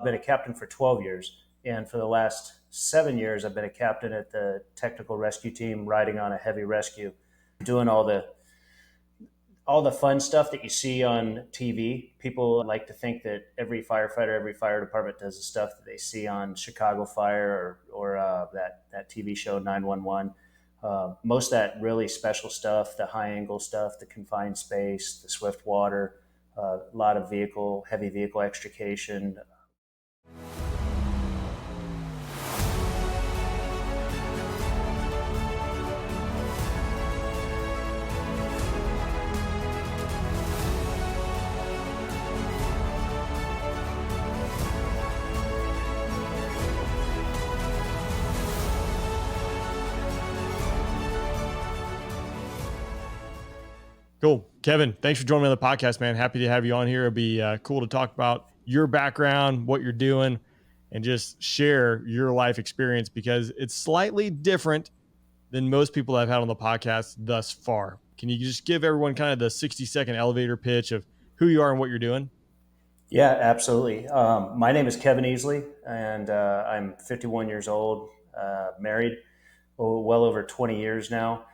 I've been a captain for 12 years. And for the last 7 years, I've been a captain at the technical rescue team, riding on a heavy rescue, doing all the fun stuff that you see on TV. People like to think that every firefighter, every fire department does the stuff that they see on Chicago Fire or that TV show 911. Most of that really special stuff, the high angle stuff, the confined space, the swift water, a lot of heavy vehicle extrication. Cool. Kevin, thanks for joining me on the podcast, man. Happy to have you on here. It'll be cool to talk about your background, what you're doing, and just share your life experience because it's slightly different than most people I've had on the podcast thus far. Can you just give everyone kind of the 60-second elevator pitch of who you are and what you're doing? Yeah, absolutely. My name is Kevin Easley, and I'm 51 years old, married well over 20 years now,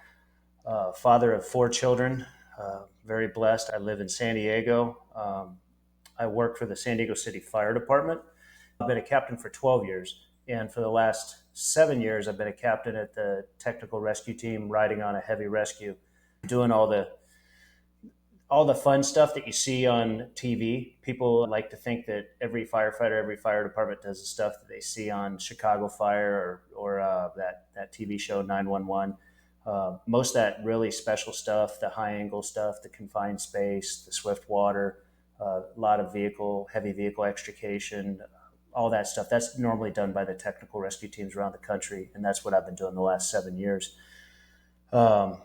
father of 4 children. Very blessed. I live in San Diego. I work for the San Diego City Fire Department. I've been a captain for 12 years. And for the last 7 years, I've been a captain at the technical rescue team, riding on a heavy rescue, doing all the fun stuff that you see on TV. People like to think that every firefighter, every fire department does the stuff that they see on Chicago Fire or that TV show 911. Most of that really special stuff, the high angle stuff, the confined space, the swift water, a lot of heavy vehicle extrication, all that stuff. That's normally done by the technical rescue teams around the country. And that's what I've been doing the last 7 years. On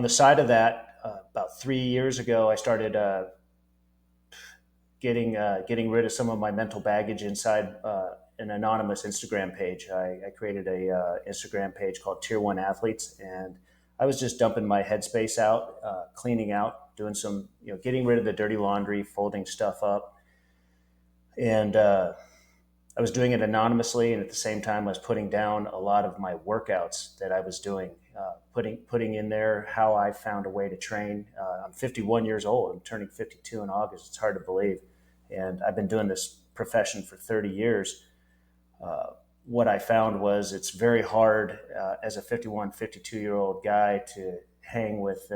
the side of that, about 3 years ago, I started getting rid of some of my mental baggage inside an anonymous Instagram page. I created a Instagram page called Tier 1 Athletes, and I was just dumping my headspace out, cleaning out, doing some, getting rid of the dirty laundry, folding stuff up. And I was doing it anonymously, and at the same time, I was putting down a lot of my workouts that I was doing, putting in there how I found a way to train. I'm 51 years old. I'm turning 52 in August. It's hard to believe. And I've been doing this profession for 30 years. What I found was it's very hard as a 51, 52-year-old guy to hang with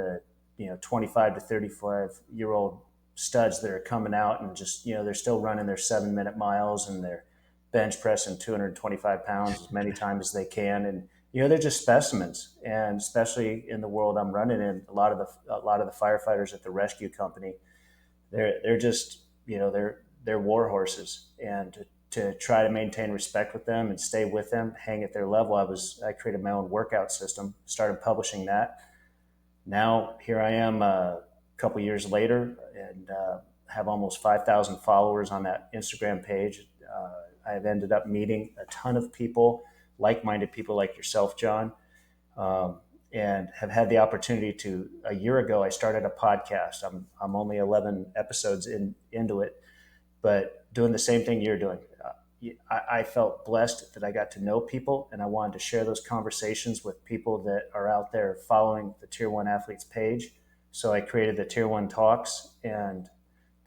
25 to 35-year-old studs that are coming out and just, they're still running their 7-minute miles and they're bench pressing 225 pounds as many times as they can. And, they're just specimens. And especially in the world I'm running in, a lot of the firefighters at the rescue company, they're just, they're war horses. And to try to maintain respect with them and stay with them, hang at their level, I created my own workout system, started publishing that. Now here I am a couple years later and have almost 5,000 followers on that Instagram page. I've ended up meeting a ton of people, like-minded people like yourself, John, and have had the opportunity a year ago, I started a podcast. I'm only 11 episodes into it, but doing the same thing you're doing. I felt blessed that I got to know people, and I wanted to share those conversations with people that are out there following the Tier 1 Athletes page. So I created the Tier 1 Talks, and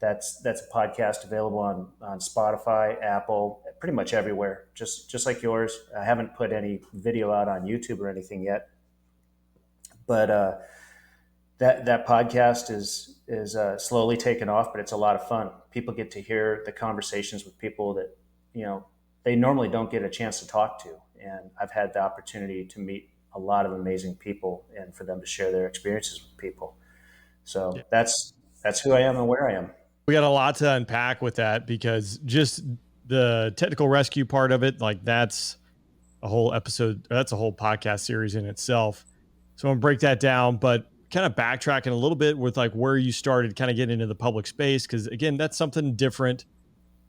that's a podcast available on Spotify, Apple, pretty much everywhere, just like yours. I haven't put any video out on YouTube or anything yet, but that podcast is slowly taken off, but it's a lot of fun. People get to hear the conversations with people that they normally don't get a chance to talk to, and I've had the opportunity to meet a lot of amazing people and for them to share their experiences with people. So that's who I am and where I am. We got a lot to unpack with that because just the technical rescue part of it, like that's a whole episode, that's a whole podcast series in itself. So I'm gonna break that down, but kind of backtracking a little bit with like where you started kind of getting into the public space. Cause again, that's something different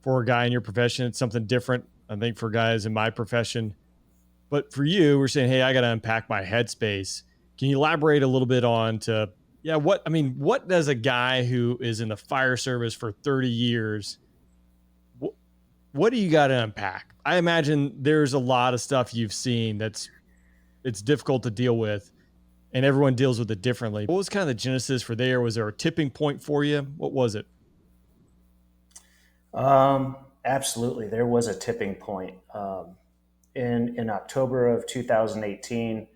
for a guy in your profession. It's something different, I think, for guys in my profession. But for you, we're saying, hey, I got to unpack my headspace. Can you elaborate a little bit on what does a guy who is in the fire service for 30 years, what do you got to unpack? I imagine there's a lot of stuff you've seen it's difficult to deal with, and everyone deals with it differently. What was kind of the genesis for there? Was there a tipping point for you? What was it? Absolutely, there was a tipping point. In October of 2018,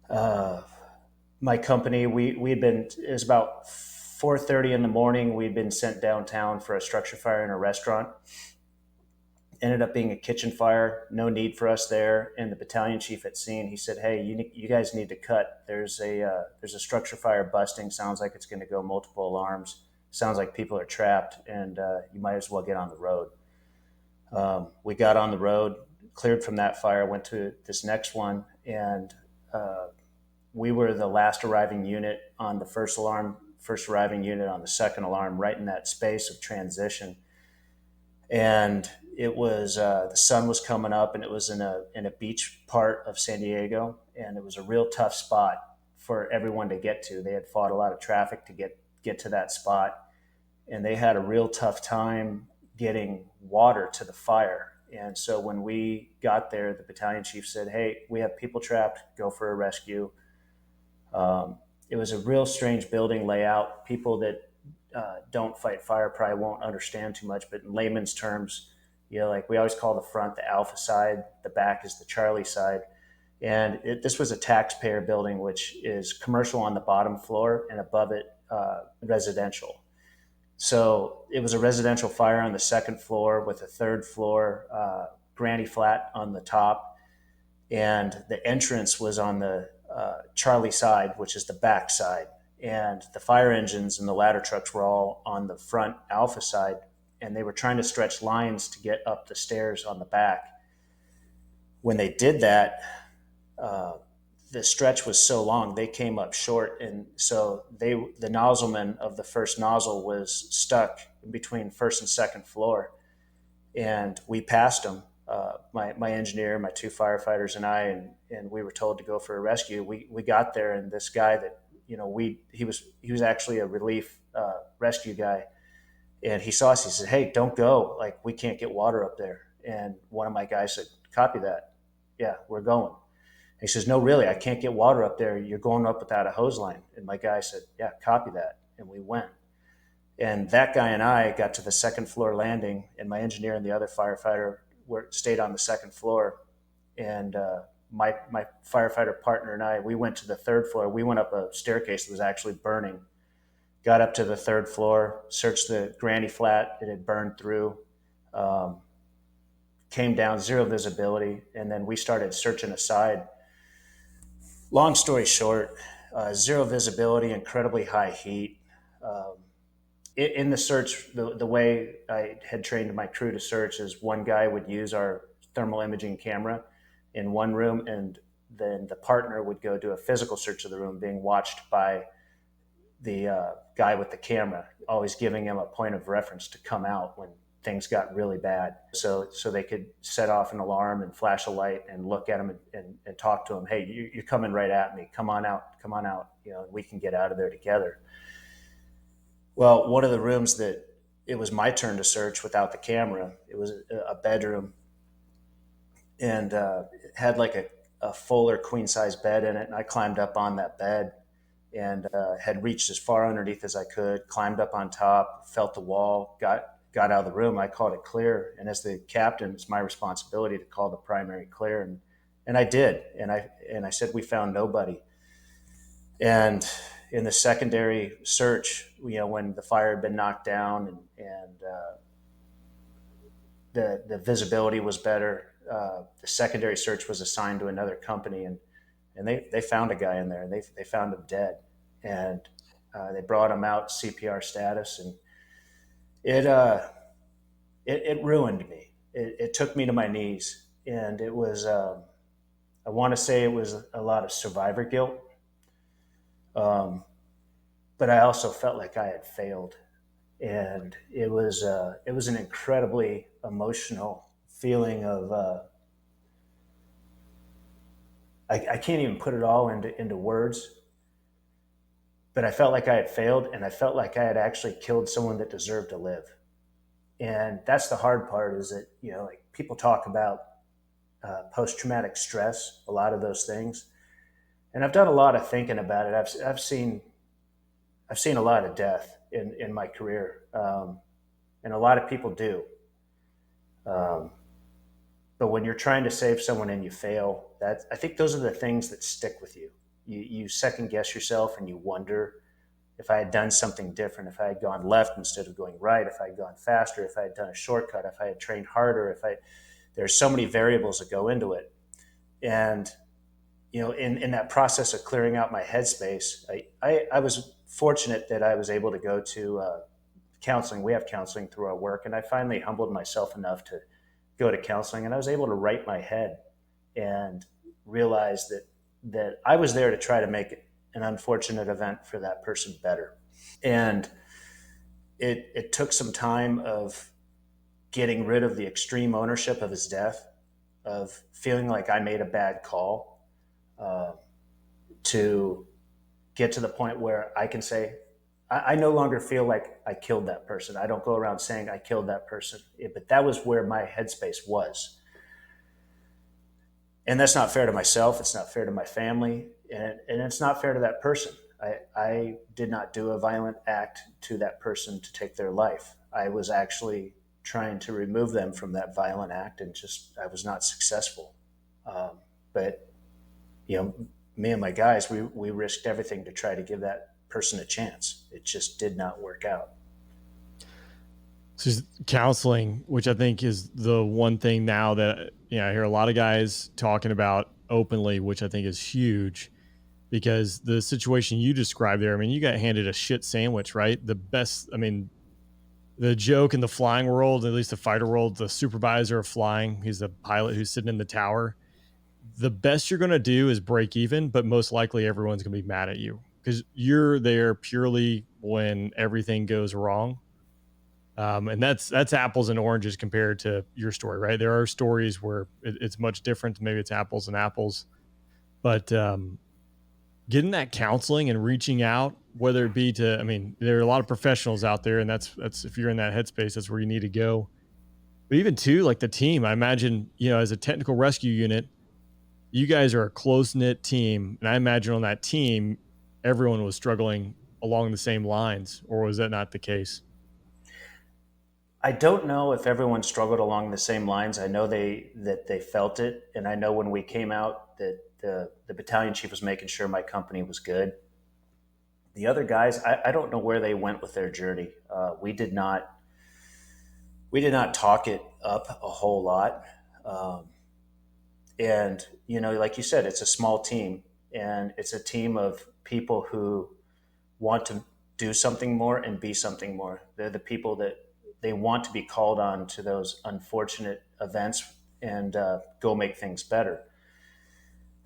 uh, my company we had been it was about 4:30 in the morning. We'd been sent downtown for a structure fire in a restaurant. Ended up being a kitchen fire. No need for us there. And the battalion chief at scene, he said, "Hey, you guys need to cut. There's a structure fire busting. Sounds like it's going to go multiple alarms. Sounds like people are trapped, and you might as well get on the road." We got on the road, cleared from that fire, went to this next one, and uh, we were the last arriving unit on the first alarm, first arriving unit on the second alarm, right in that space of transition. And it was the sun was coming up, and it was in a beach part of San Diego, and it was a real tough spot for everyone to get to. They had fought a lot of traffic to get to that spot, and they had a real tough time getting water to the fire. And so when we got there, the battalion chief said, "Hey, we have people trapped. Go for a rescue." It was a real strange building layout. People that don't fight fire probably won't understand too much, but in layman's terms, like we always call the front the alpha side, the back is the Charlie side. And this was a taxpayer building, which is commercial on the bottom floor and above it, residential. So it was a residential fire on the second floor with a third floor granny flat on the top. And the entrance was on the Charlie side, which is the back side. And the fire engines and the ladder trucks were all on the front alpha side. And they were trying to stretch lines to get up the stairs on the back. When they did that, uh, the stretch was so long they came up short, and so the nozzleman of the first nozzle was stuck between first and second floor, and we passed him. My engineer, my two firefighters, and I, and we were told to go for a rescue. We got there, and this guy that he was actually a relief rescue guy, and he saw us. He said, "Hey, don't go! Like we can't get water up there." And one of my guys said, "Copy that. Yeah, we're going." He says, "No, really, I can't get water up there. You're going up without a hose line." And my guy said, "Yeah, copy that." And we went. And that guy and I got to the second floor landing, and my engineer and the other firefighter stayed on the second floor. And my firefighter partner and I, we went to the third floor. We went up a staircase that was actually burning. Got up to the third floor, searched the granny flat. It had burned through. Um, Came down, zero visibility, and then we started searching aside. Long story short, zero visibility, incredibly high heat. Um, in the search, the way I had trained my crew to search is one guy would use our thermal imaging camera in one room, and then the partner would go do a physical search of the room, being watched by the guy with the camera, always giving him a point of reference to come out when things got really bad. So they could set off an alarm and flash a light and look at him and talk to him. "Hey, you're coming right at me. Come on out. Come on out. We can get out of there together." Well, one of the rooms that it was my turn to search without the camera, it was a bedroom, and it had like a fuller queen size bed in it. And I climbed up on that bed and had reached as far underneath as I could, climbed up on top, felt the wall, got out of the room. I called it clear, and as the captain, it's my responsibility to call the primary clear, and I did, and I said we found nobody. And in the secondary search, when the fire had been knocked down and the visibility was better, the secondary search was assigned to another company, and they found a guy in there, and they found him dead, and they brought him out CPR status, and it it ruined me. It took me to my knees, and it was I want to say it was a lot of survivor guilt, um, but I also felt like I had failed, and it was an incredibly emotional feeling of I can't even put it all into words, but I felt like I had failed, and I felt like I had actually killed someone that deserved to live. And that's the hard part, is that, like, people talk about post-traumatic stress, a lot of those things. And I've done a lot of thinking about it. I've seen a lot of death in my career, and a lot of people do. Um, but when you're trying to save someone and you fail, that I think those are the things that stick with you. You second guess yourself and you wonder, if I had done something different, if I had gone left instead of going right, if I had gone faster, if I had done a shortcut, if I had trained harder, if I there's so many variables that go into it. And in that process of clearing out my headspace, I was fortunate that I was able to go to counseling. We have counseling through our work, and I finally humbled myself enough to go to counseling, and I was able to right my head and realize that I was there to try to make an unfortunate event for that person better. And it took some time of getting rid of the extreme ownership of his death, of feeling like I made a bad call, uh, to get to the point where I can say, I no longer feel like I killed that person. I don't go around saying I killed that person. But that was where my headspace was. And that's not fair to myself. It's not fair to my family. And it's not fair to that person. I did not do a violent act to that person to take their life. I was actually trying to remove them from that violent act, and just, I was not successful. But, you know, me and my guys, we risked everything to try to give that person a chance. It just did not work out. So counseling, which I think is the one thing now that I hear a lot of guys talking about openly, which I think is huge, because the situation you described there, I mean, you got handed a shit sandwich, right? The best, I mean, the joke in the flying world, at least the fighter world, the supervisor of flying, he's the pilot who's sitting in the tower. The best you're going to do is break even, but most likely everyone's going to be mad at you because you're there purely when everything goes wrong. And that's apples and oranges compared to your story, right? There are stories where it's much different. Maybe it's apples and apples, but getting that counseling and reaching out, whether it be to, I mean, there are a lot of professionals out there, and that's if you're in that headspace, that's where you need to go. But even too, like the team, I imagine, as a technical rescue unit, you guys are a close knit team, and I imagine on that team, everyone was struggling along the same lines, or was that not the case? I don't know if everyone struggled along the same lines. I know they felt it, and I know when we came out that the battalion chief was making sure my company was good. The other guys, I don't know where they went with their journey. We did not talk it up a whole lot. Um, and like you said, it's a small team, and it's a team of people who want to do something more and be something more. They're the people that they want to be called on to those unfortunate events and go make things better.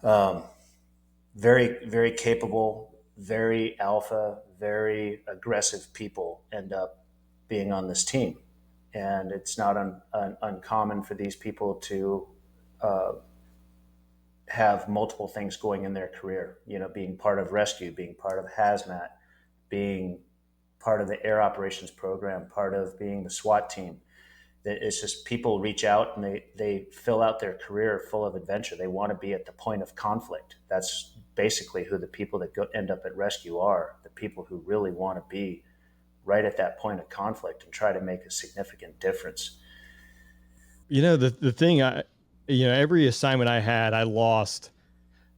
Um, very, very capable, very alpha, very aggressive people end up being on this team. And it's not uncommon for these people to uh, have multiple things going in their career, being part of rescue, being part of hazmat, being part of the air operations program, part of being the SWAT team. It's just, people reach out and they fill out their career full of adventure. They want to be at the point of conflict. That's basically who the people that end up at rescue are, the people who really want to be right at that point of conflict and try to make a significant difference. The thing every assignment I had, I lost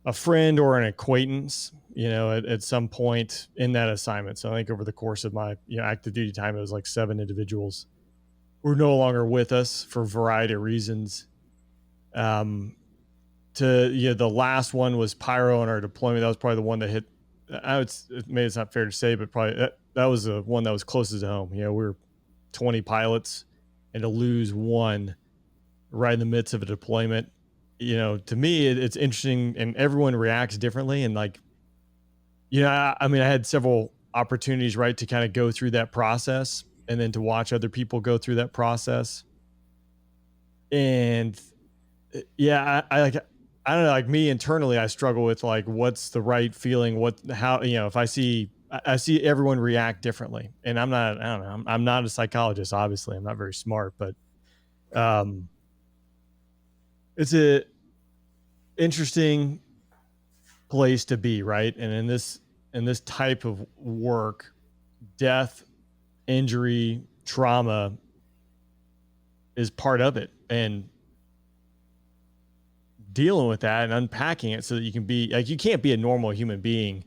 a friend or an acquaintance, at some point in that assignment. So I think over the course of my, active duty time, it was like 7 individuals who are no longer with us for a variety of reasons. Um, the last one was pyro on our deployment. That was probably the one that hit. Maybe it's not fair to say, but probably that was the one that was closest to home. We were 20 pilots, and to lose one right in the midst of a deployment, to me, it's interesting, and everyone reacts differently. And like, I mean, I had several opportunities, right, to kind of go through that process and then to watch other people go through that process. And yeah, I like, I don't know, like me internally, I struggle with like, what's the right feeling? How, if I see, I see everyone react differently, and I don't know, I'm not a psychologist, obviously, I'm not very smart, but um, it's a interesting place to be, right? And in this type of work, death, injury, trauma is part of it, and dealing with that and unpacking it so that you can be like, you can't be a normal human being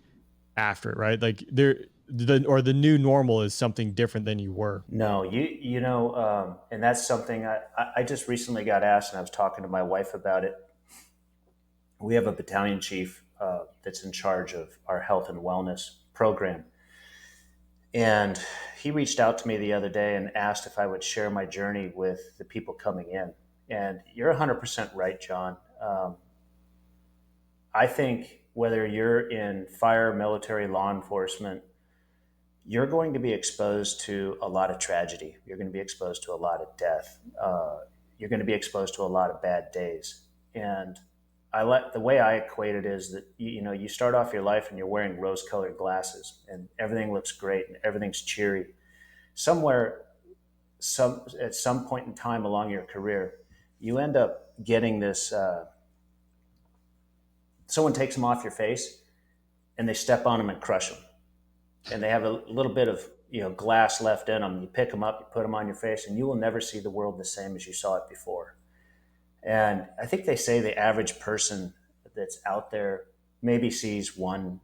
after it, right? Like the new normal is something different than you were. No, you know, and that's something I just recently got asked, and I was talking to my wife about it. We have a battalion chief that's in charge of our health and wellness program, and he reached out to me the other day and asked if I would share my journey with the people coming in. And you're 100% right, John. I think whether you're in fire, military, law enforcement, you're going to be exposed to a lot of tragedy. You're going to be exposed to a lot of death. You're going to be exposed to a lot of bad days. And I let the way I equate it is that you know you start off your life and you're wearing rose-colored glasses and everything looks great and everything's cheery. Somewhere, some at some point in time along your career, you end up getting this. Someone takes them off your face and they step on them and crush them, and they have a little bit of glass left in them. You pick them up, you put them on your face, and you will never see the world the same as you saw it before. And I think they say the average person that's out there maybe sees one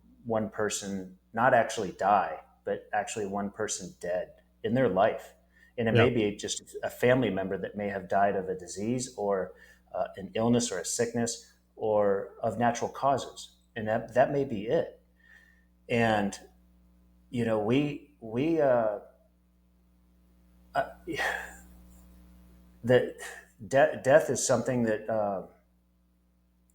person not actually die, but actually one person dead in their life. And it may Yeah. be just a family member that may have died of a disease or an illness or a sickness or of natural causes. And that may be it. And, uh, that death is something that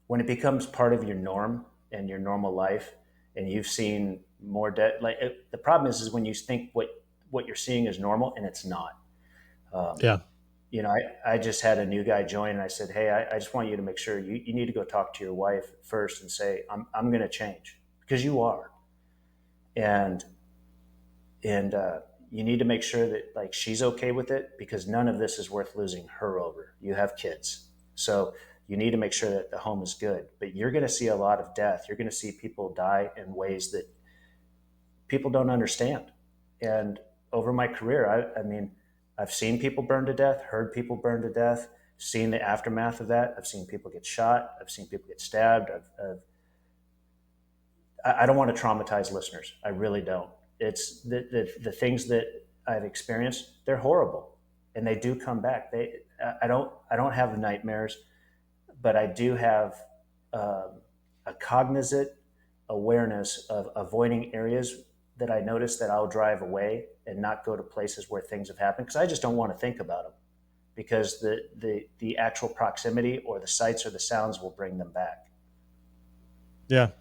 when it becomes part of your norm and your normal life, and you've seen more death. The problem is when you think what you're seeing is normal and it's not. Um, Yeah. I just had a new guy join, and I said, "Hey, I just want you to make sure you need to go talk to your wife first and say I'm going to change because you are, and and you need to make sure that like she's okay with it because none of this is worth losing her over. You have kids, so you need to make sure that the home is good. But you're going to see a lot of death. You're going to see people die in ways that people don't understand. And over my career, I mean, I've seen people burn to death, heard people burn to death, seen the aftermath of that. I've seen people get shot. I've seen people get stabbed. I don't want to traumatize listeners. I really don't. It's the things that I've experienced. They're horrible, and they do come back. I don't have nightmares, but I do have a cognizant awareness of avoiding areas that I notice that I'll drive away and not go to places where things have happened because I just don't want to think about them because the actual proximity or the sights or the sounds will bring them back. Yeah.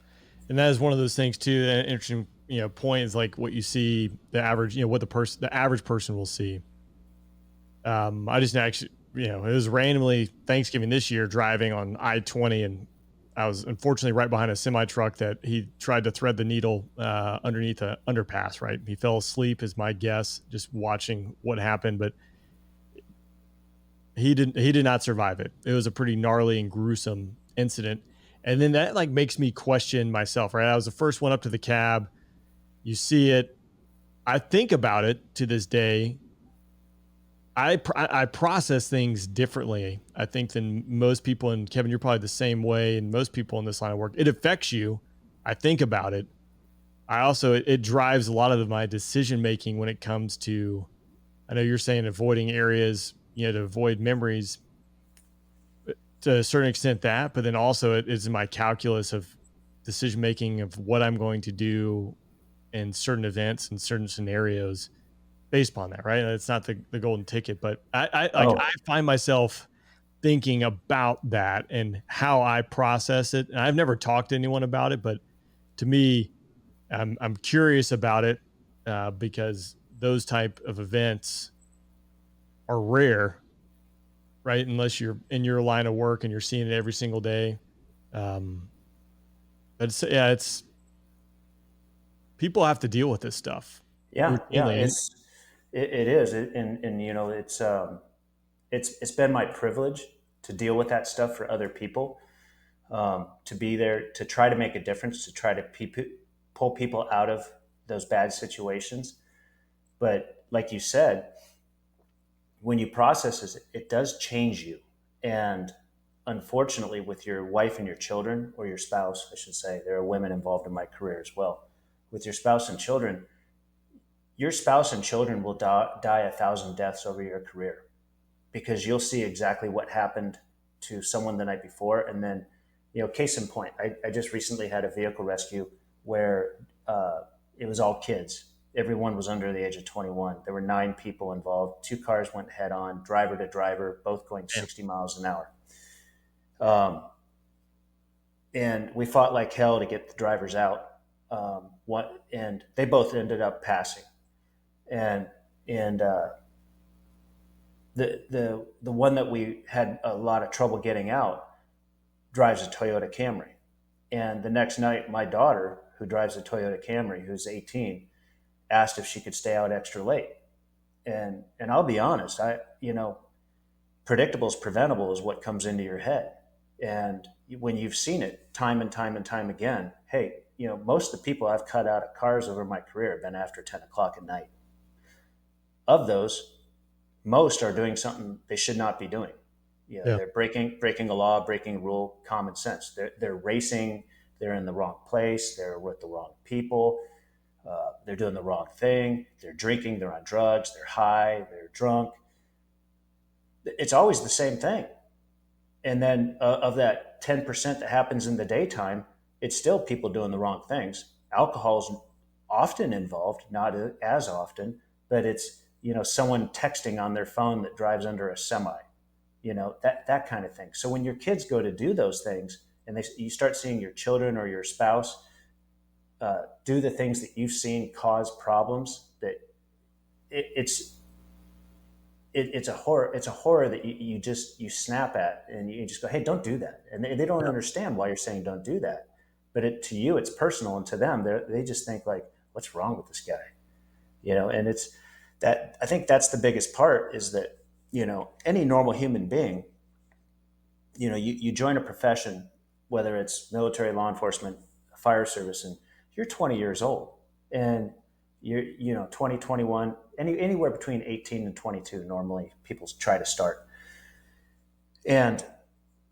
And that is one of those things too. An interesting, point is like what you see the average, what the average person will see. I just actually, it was randomly Thanksgiving this year driving on I-20, and I was unfortunately right behind a semi truck that he tried to thread the needle underneath a underpass. Right, he fell asleep, is my guess, just watching what happened, but he did not survive it. It was a pretty gnarly and gruesome incident, and then that like makes me question myself. Right, I was the first one up to the cab. You see it. I think about it to this day. I process things differently, I think, than most people. And Kevin, you're probably the same way. And most people in this line of work, it affects you. I think about it. I also, it drives a lot of my decision making when it comes to, I know you're saying avoiding areas, to avoid memories to a certain extent that, but then also it is in my calculus of decision making of what I'm going to do in certain events and certain scenarios based upon that, right? It's not the golden ticket, but I Oh, find myself thinking about that and how I process it. And I've never talked to anyone about it, but to me, I'm curious about it because those type of events are rare, right? Unless you're in your line of work and you're seeing it every single day. Um, but it's people have to deal with this stuff Yeah, routinely. it is, and it's been my privilege to deal with that stuff for other people, to be there to try to make a difference, to try to pull people out of those bad situations. But like you said, when you process it, it does change you. And unfortunately, with your wife and your children, or your spouse, I should say, there are women involved in my career as well. With your spouse and children will die 1,000 deaths over your career, because you'll see exactly what happened to someone the night before. And then, case in point, I just recently had a vehicle rescue where it was all kids. Everyone was under the age of 21. There were 9 people involved. 2 cars went head on, driver to driver, both going Yeah. 60 miles an hour. And we fought like hell to get the drivers out. And they both ended up passing. And the one that we had a lot of trouble getting out drives a Toyota Camry. And the next night, my daughter, who drives a Toyota Camry, who's 18, asked if she could stay out extra late. And I'll be honest, predictable is preventable is what comes into your head. And when you've seen it time and time and time again, hey, most of the people I've cut out of cars over my career have been after 10 o'clock at night. Of those, most are doing something they should not be doing. Yeah. They're breaking a law, breaking a rule, common sense. They're racing. They're in the wrong place. They're with the wrong people. They're doing the wrong thing. They're drinking. They're on drugs. They're high. They're drunk. It's always the same thing. And then of that 10% that happens in the daytime, it's still people doing the wrong things. Alcohol is often involved, not as often, but it's someone texting on their phone that drives under a semi, that kind of thing. So when your kids go to do those things, and you start seeing your children or your spouse do the things that you've seen cause problems, that it's a horror. It's a horror that you snap at, and you just go, hey, don't do that. And they don't understand why you're saying don't do that. But to you, it's personal, and to them, they just think like, what's wrong with this guy? And it's that. I think that's the biggest part, is that any normal human being, you join a profession, whether it's military, law enforcement, fire service, and you're 20 years old, and you're 20, 21, anywhere between 18 and 22. Normally, people try to start, and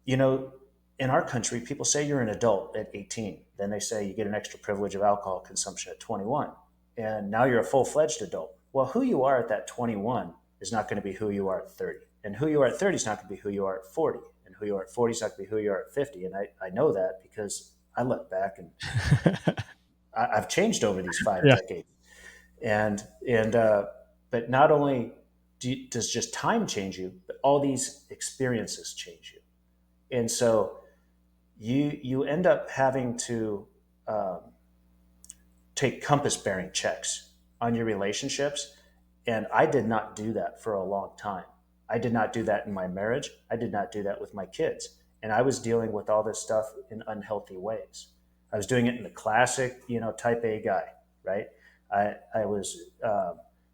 you know, in our country, people say you're an adult at 18. Then they say you get an extra privilege of alcohol consumption at 21, and now you're a full-fledged adult. Well, who you are at that 21 is not going to be who you are at 30, and who you are at 30 is not going to be who you are at 40, and who you are at 40 is not going to be who you are at 50. And I know that because I look back, and I've changed over these five Yeah. decades. And but not only does just time change you, but all these experiences change you. And so you end up having to um, take compass bearing checks on your relationships. And I did not do that for a long time. I did not do that in my marriage. I did not do that with my kids. And I was dealing with all this stuff in unhealthy ways. I was doing it in the classic, type A guy, right? I was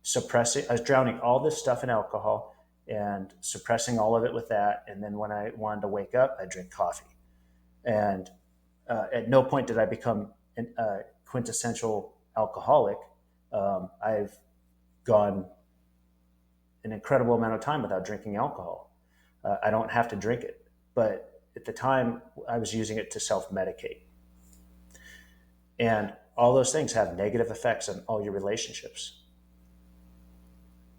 suppressing, I was drowning all this stuff in alcohol and suppressing all of it with that. And then when I wanted to wake up, I drink coffee. And at no point did I become a quintessential alcoholic. I've gone an incredible amount of time without drinking alcohol. I don't have to drink it. But at the time, I was using it to self medicate. And all those things have negative effects on all your relationships.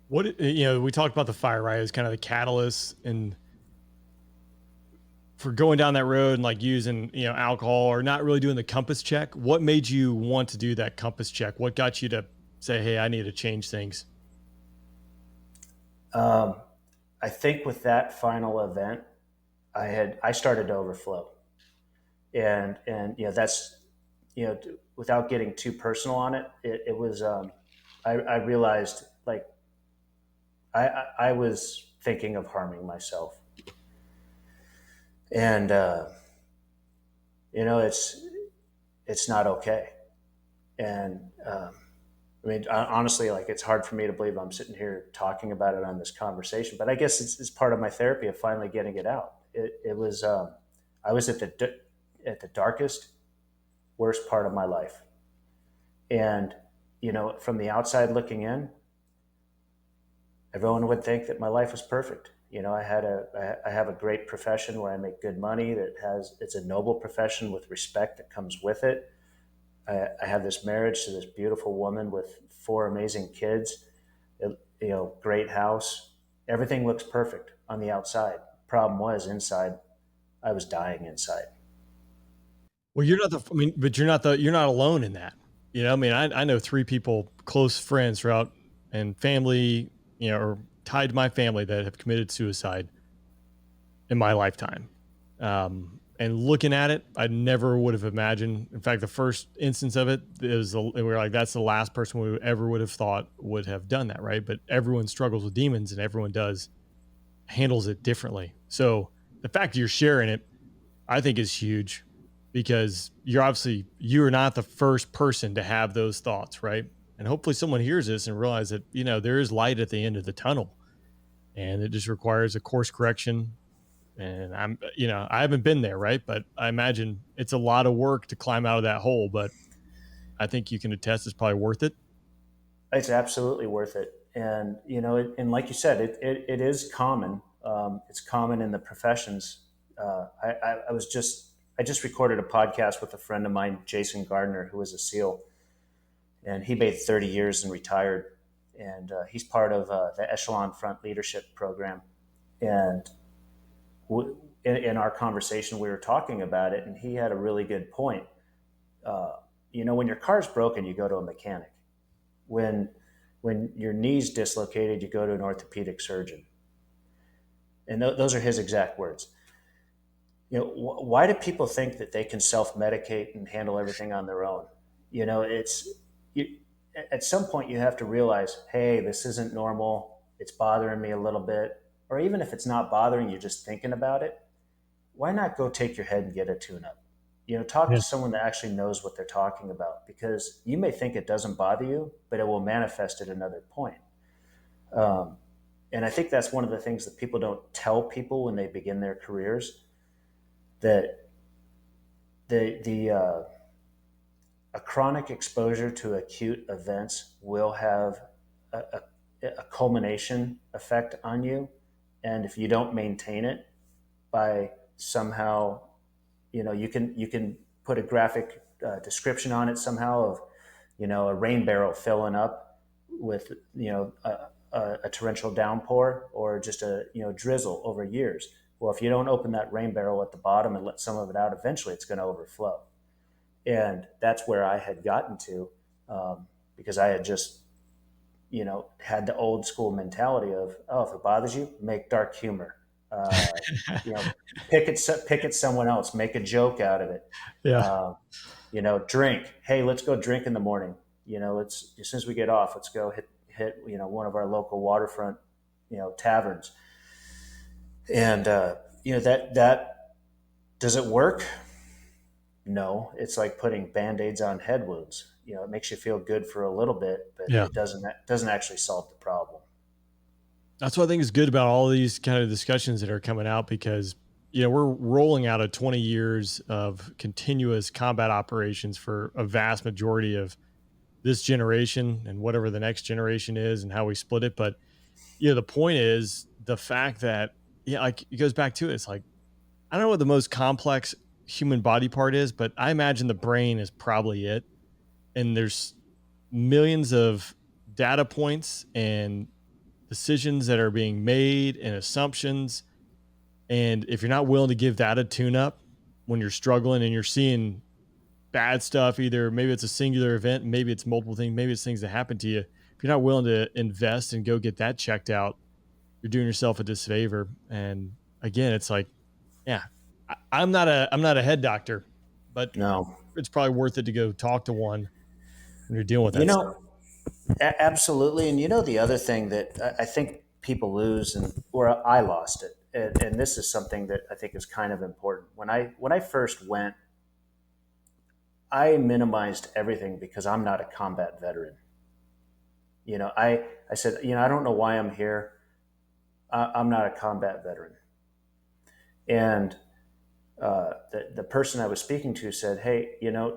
We talked about the fire, right, as kind of the catalyst, and for going down that road and like using, alcohol or not really doing the compass check. What made you want to do that compass check? What got you to say, hey, I need to change things? Um, I think with that final event, I started to overflow, and that's without getting too personal on it, it was I realized like I was thinking of harming myself, and it's not okay. And I mean, honestly, like it's hard for me to believe I'm sitting here talking about it on this conversation, but I guess it's part of my therapy of finally getting it out. It was I was at the darkest, worst part of my life, and from the outside looking in, everyone would think that my life was perfect. I have a great profession where I make good money. It's a noble profession with respect that comes with it. I have this marriage to this beautiful woman with four amazing kids. Great house. Everything looks perfect on the outside. Problem was inside, I was dying inside. Well, you're not the. I mean, but you're not alone in that. I mean, I know three people, close friends throughout, and family, or tied to my family that have committed suicide in my lifetime. And looking at it, I never would have imagined. In fact, the first instance of it is we were like, that's the last person we ever would have thought would have done that, right? But everyone struggles with demons, and everyone handles it differently. So the fact you're sharing it, I think, is huge, because you're not the first person to have those thoughts, right? And hopefully someone hears this and realize that, there is light at the end of the tunnel, and it just requires a course correction. And I haven't been there, right? But I imagine it's a lot of work to climb out of that hole, but I think you can attest it's probably worth it. It's absolutely worth it. And and like you said, it is common. It's common in the professions. I just recorded a podcast with a friend of mine, Jason Gardner, who was a SEAL, and he made 30 years and retired. And he's part of the Echelon Front Leadership Program. And in our conversation, we were talking about it, and he had a really good point. When your car's broken, you go to a mechanic. When your knee's dislocated, you go to an orthopedic surgeon. And those are his exact words. Why do people think that they can self-medicate and handle everything on their own? It's you, at some point you have to realize, hey, this isn't normal. It's bothering me a little bit. Or even if it's not bothering you, just thinking about it, why not go take your head and get a tune-up? Talk Yeah. to someone that actually knows what they're talking about, because you may think it doesn't bother you, but it will manifest at another point. Um, and I think that's one of the things that people don't tell people when they begin their careers, that the a chronic exposure to acute events will have a culmination effect on you, and if you don't maintain it by somehow, you can put a graphic description on it somehow of a rain barrel filling up with a torrential downpour, or just a drizzle over years. Well, if you don't open that rain barrel at the bottom and let some of it out, eventually it's going to overflow. And that's where I had gotten to, because I had just had the old school mentality of, oh, if it bothers you, make dark humor. You know, pick at someone else, make a joke out of it. Yeah. Uh, drink. Hey, let's go drink in the morning. Let's, as soon as we get off, let's go hit one of our local waterfront taverns. And that does it work? No, it's like putting band-aids on head wounds. It makes you feel good for a little bit, but Yeah. it doesn't actually solve the problem. That's what I think is good about all of these kind of discussions that are coming out, because we're rolling out of 20 years of continuous combat operations for a vast majority of this generation and whatever the next generation is, and how we split it. But the point is the fact that, like, it goes back to it. It's like, I don't know what the most complex human body part is, but I imagine the brain is probably it. And there's millions of data points and decisions that are being made and assumptions. And if you're not willing to give that a tune up when you're struggling and you're seeing bad stuff, either maybe it's a singular event, maybe it's multiple things, maybe it's things that happen to you. If you're not willing to invest and go get that checked out, you're doing yourself a disfavor. And again, it's like, yeah, I'm not a head doctor, but No, it's probably worth it to go talk to one when you're dealing with you that stuff. know, absolutely. And the other thing that I think people lose, and or I lost it, and this is something that I think is kind of important. When I first went, I minimized everything because I'm not a combat veteran. I said, I don't know why I'm here. I'm not a combat veteran. And the person I was speaking to said, hey,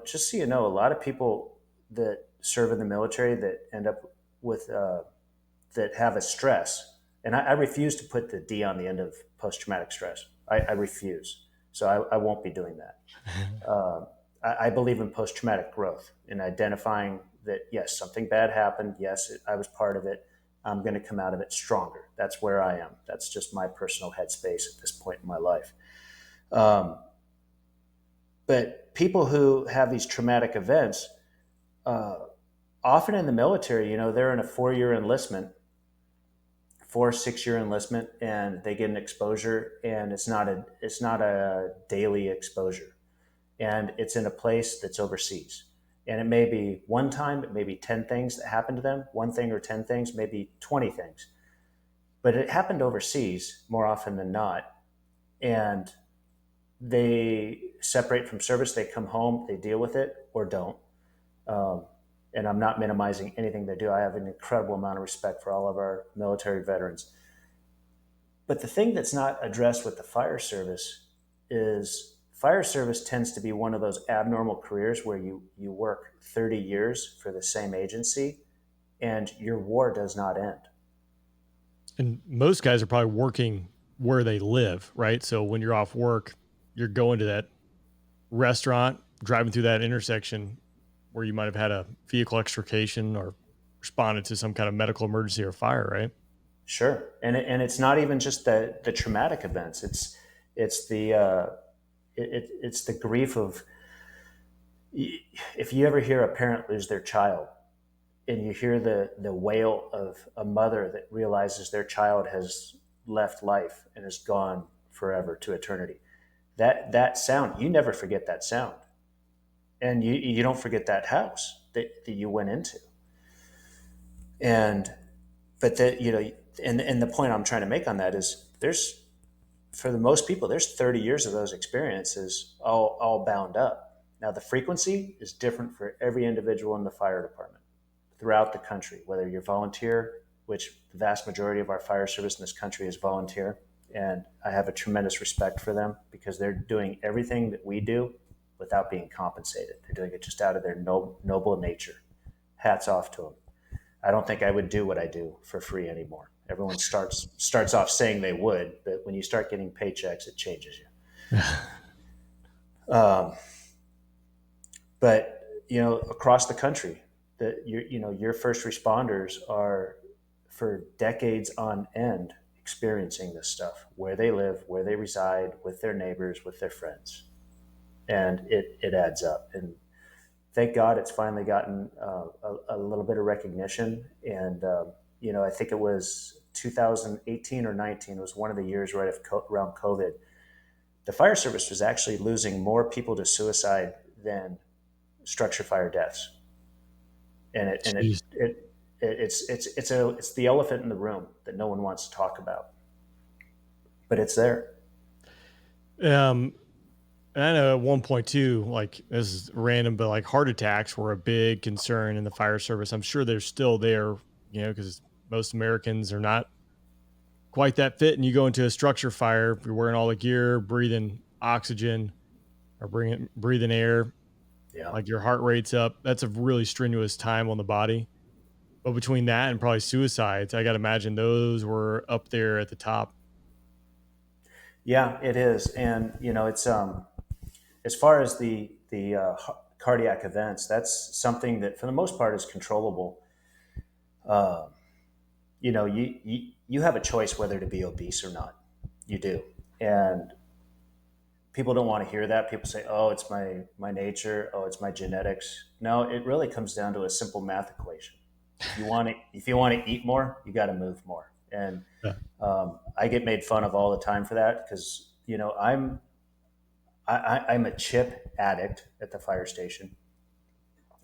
just so you know, a lot of people that serve in the military that end up with, that have a stress, and I refuse to put the D on the end of post traumatic stress. I refuse. So I won't be doing that. I believe in post traumatic growth, in identifying that, yes, something bad happened. Yes, I was part of it. I'm going to come out of it stronger. That's where I am. That's just my personal headspace at this point in my life. Um, but people who have these traumatic events, uh, often in the military, they're in a 4-year enlistment, 4 6 year enlistment, and they get an exposure, and it's not a daily exposure, and it's in a place that's overseas. And it may be one time, it may be 10 things that happen to them, one thing or 10 things, maybe 20 things. But it happened overseas more often than not. And they separate from service, they come home, they deal with it or don't. Um, and I'm not minimizing anything they do. I have an incredible amount of respect for all of our military veterans. But the thing that's not addressed with the fire service is fire service tends to be one of those abnormal careers where you work 30 years for the same agency and your war does not end. And most guys are probably working where they live, right? So when you're off work, you're going to that restaurant, driving through that intersection where you might have had a vehicle extrication or responded to some kind of medical emergency or fire, right? Sure. And it's not even just the traumatic events. It's the it's the grief of, if you ever hear a parent lose their child, and you hear the wail of a mother that realizes their child has left life and is gone forever to eternity. That sound, you never forget that sound. And you don't forget that house that you went into. And but that and the point I'm trying to make on that is, there's, for the most people, there's 30 years of those experiences all bound up. Now the frequency is different for every individual in the fire department throughout the country, whether you're volunteer, which the vast majority of our fire service in this country is volunteer. And I have a tremendous respect for them because they're doing everything that we do without being compensated. They're doing it just out of their noble nature. Hats off to them. I don't think I would do what I do for free anymore. Everyone starts off saying they would, but when you start getting paychecks, it changes you. Um, but across the country, your first responders are, for decades on end, experiencing this stuff where they live, where they reside, with their neighbors, with their friends, and it adds up. And thank God it's finally gotten a little bit of recognition. And I think it was 2018 or 19 was one of the years right around COVID. The fire service was actually losing more people to suicide than structure fire deaths. And it's the elephant in the room that no one wants to talk about, but it's there. Um, and I know at one point too, like this is random, but like heart attacks were a big concern in the fire service. I'm sure they're still there, because most Americans are not quite that fit. And you go into a structure fire, you're wearing all the gear, breathing oxygen or breathing air, Yeah. like your heart rate's up. That's a really strenuous time on the body. But between that and probably suicides, I got to imagine those were up there at the top. Yeah, it is. And it's as far as the cardiac events, that's something that for the most part is controllable. Uh, you have a choice whether to be obese or not. You do. And people don't want to hear that. People say, "Oh, it's my nature. Oh, it's my genetics." No, it really comes down to a simple math equation. If you want to eat more, you got to move more. And Yeah. I get made fun of all the time for that because I'm a chip addict at the fire station.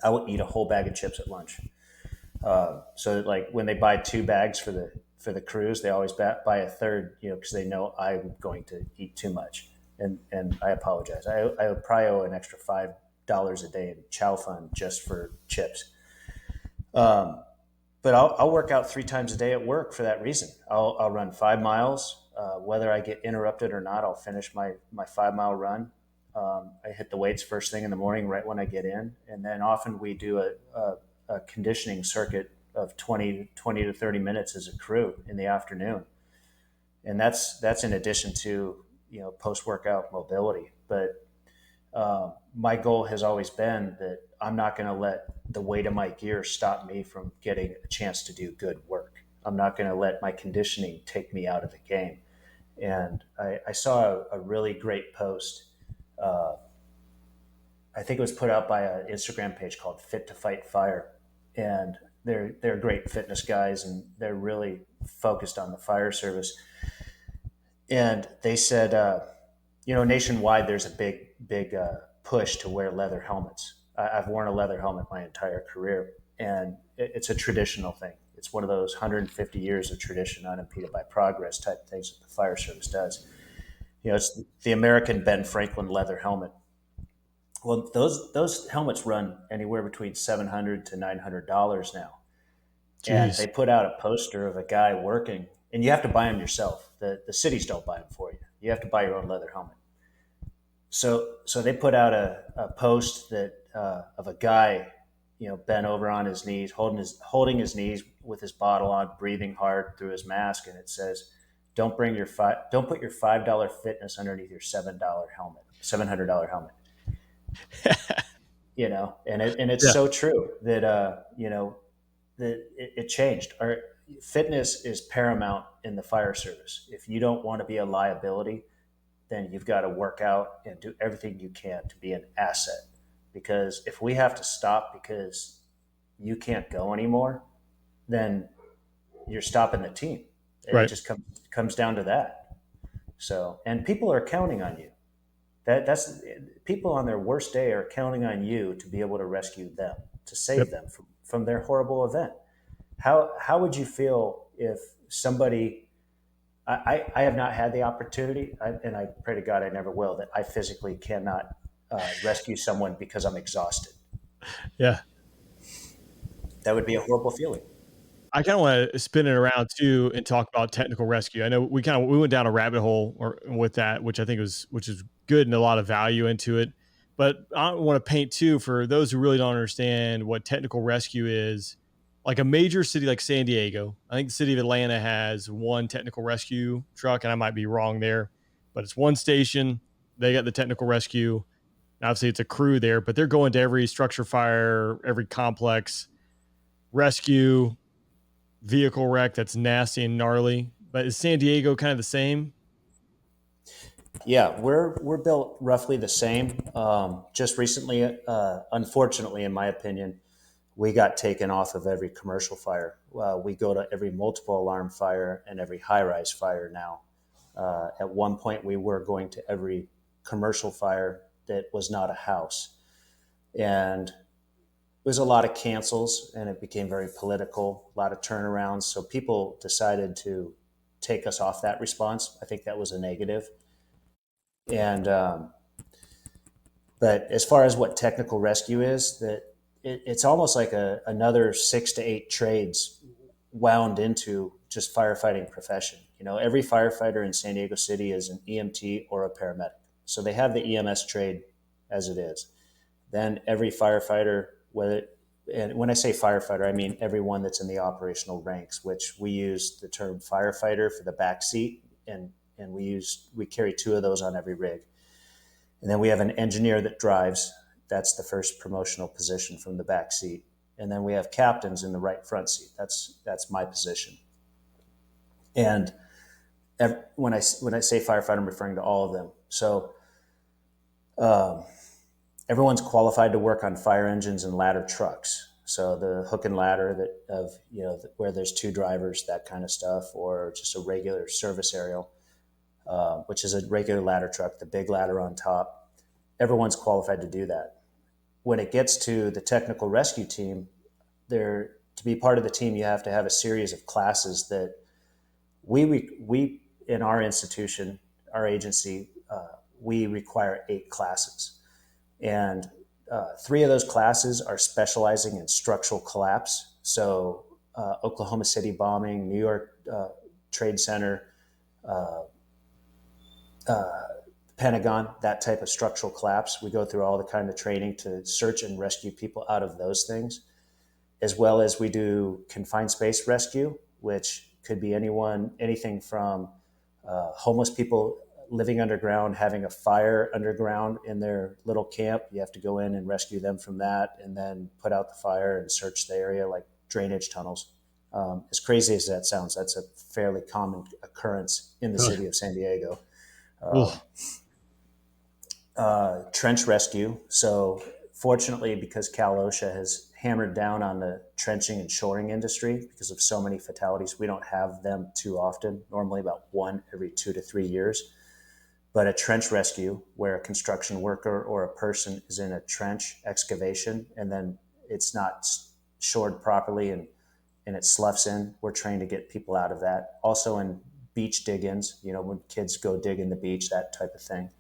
I would eat a whole bag of chips at lunch. So like when they buy 2 bags for the crews, they always buy a third, because they know I'm going to eat too much. And I apologize. I probably owe an extra a day in chow fund just for chips. Um, but I'll work out 3 times a day at work for that reason. I'll run 5 miles. Whether I get interrupted or not, I'll finish my 5 mile run. I hit the weights first thing in the morning, right when I get in. And then often we do a conditioning circuit of 20 to 30 minutes as a crew in the afternoon. And that's in addition to, post workout mobility. But my goal has always been that I'm not going to let the weight of my gear stop me from getting a chance to do good work. I'm not going to let my conditioning take me out of the game. And I saw a really great post. Uh, I think it was put out by an Instagram page called Fit to Fight Fire, and they're great fitness guys, and they're really focused on the fire service. And they said, nationwide, there's a big push to wear leather helmets. I've worn a leather helmet my entire career, and it's a traditional thing. It's one of those 150 years of tradition, unimpeded by progress type things that the fire service does. It's the American Ben Franklin leather helmet. Well, those helmets run anywhere between $700 to $900 now, and Jeez. they put out a poster of a guy working, and you have to buy them yourself. The cities don't buy them for you. You have to buy your own leather helmet. So they put out a post that of a guy, bent over on his knees, holding his knees with his bottle on, breathing hard through his mask, and it says, don't put your $5 fitness underneath your $700 helmet. And it's Yeah. so true that that it changed. Our fitness is paramount in the fire service. If you don't want to be a liability, then you've got to work out and do everything you can to be an asset. Because if we have to stop because you can't go anymore, then you're stopping the team. It Right. just comes down to that. So, and people are counting on you. That's people on their worst day are counting on you to be able to rescue them, to Yep. save them from their horrible event. How would you feel if somebody I have not had the opportunity, and I pray to God I never will, that I physically cannot rescue someone because I'm exhausted. Yeah. That would be a horrible feeling. I kind of want to spin it around too and talk about technical rescue. I know we went down a rabbit hole with that, which I think which is good and a lot of value into it. But I want to paint too for those who really don't understand what technical rescue is. Like a major city like San Diego, I think the city of Atlanta has one technical rescue truck, and I might be wrong there, but it's one station. They got the technical rescue. Obviously, it's a crew there, but they're going to every structure fire, every complex rescue vehicle wreck that's nasty and gnarly. But is San Diego kind of the same? Yeah, we're built roughly the same. Just recently, unfortunately, in my opinion, we got taken off of every commercial fire. We go to every multiple alarm fire and every high rise fire now. At one point, we were going to every commercial fire that was not a house. And it was a lot of cancels, and it became very political, a lot of turnarounds. So people decided to take us off that response. I think that was a negative. And but as far as what technical rescue is, that it's almost like another 6 to 8 trades wound into just firefighting profession. Every firefighter in San Diego City is an EMT or a paramedic. So they have the EMS trade as it is. Then every firefighter, and when I say firefighter, I mean everyone that's in the operational ranks, which we use the term firefighter for the back seat, and we carry 2 of those on every rig. And then we have an engineer that drives. That's the first promotional position from the back seat. And then we have captains in the right front seat. That's my position. And when I say firefighter, I'm referring to all of them. So um, everyone's qualified to work on fire engines and ladder trucks. So the hook and ladder where there's 2 drivers, that kind of stuff, or just a regular service aerial, which is a regular ladder truck, the big ladder on top. Everyone's qualified to do that. When it gets to the technical rescue team, to be part of the team, you have to have a series of classes that we in our institution, our agency, we require 8 classes. And three of those classes are specializing in structural collapse. So Oklahoma City bombing, New York Trade Center, Pentagon, that type of structural collapse. We go through all the kind of training to search and rescue people out of those things, as well as we do confined space rescue, which could be anything from homeless people living underground, having a fire underground in their little camp. You have to go in and rescue them from that, and then put out the fire and search the area, like drainage tunnels. As crazy as that sounds, that's a fairly common occurrence in the city of San Diego. Trench rescue. So fortunately, because Cal OSHA has hammered down on the trenching and shoring industry because of so many fatalities, we don't have them too often, normally about one every 2 to 3 years. But a trench rescue, where a construction worker or a person is in a trench excavation and then it's not shored properly and it sloughs in, we're trained to get people out of that. Also in beach dig-ins, when kids go dig in the beach, that type of thing.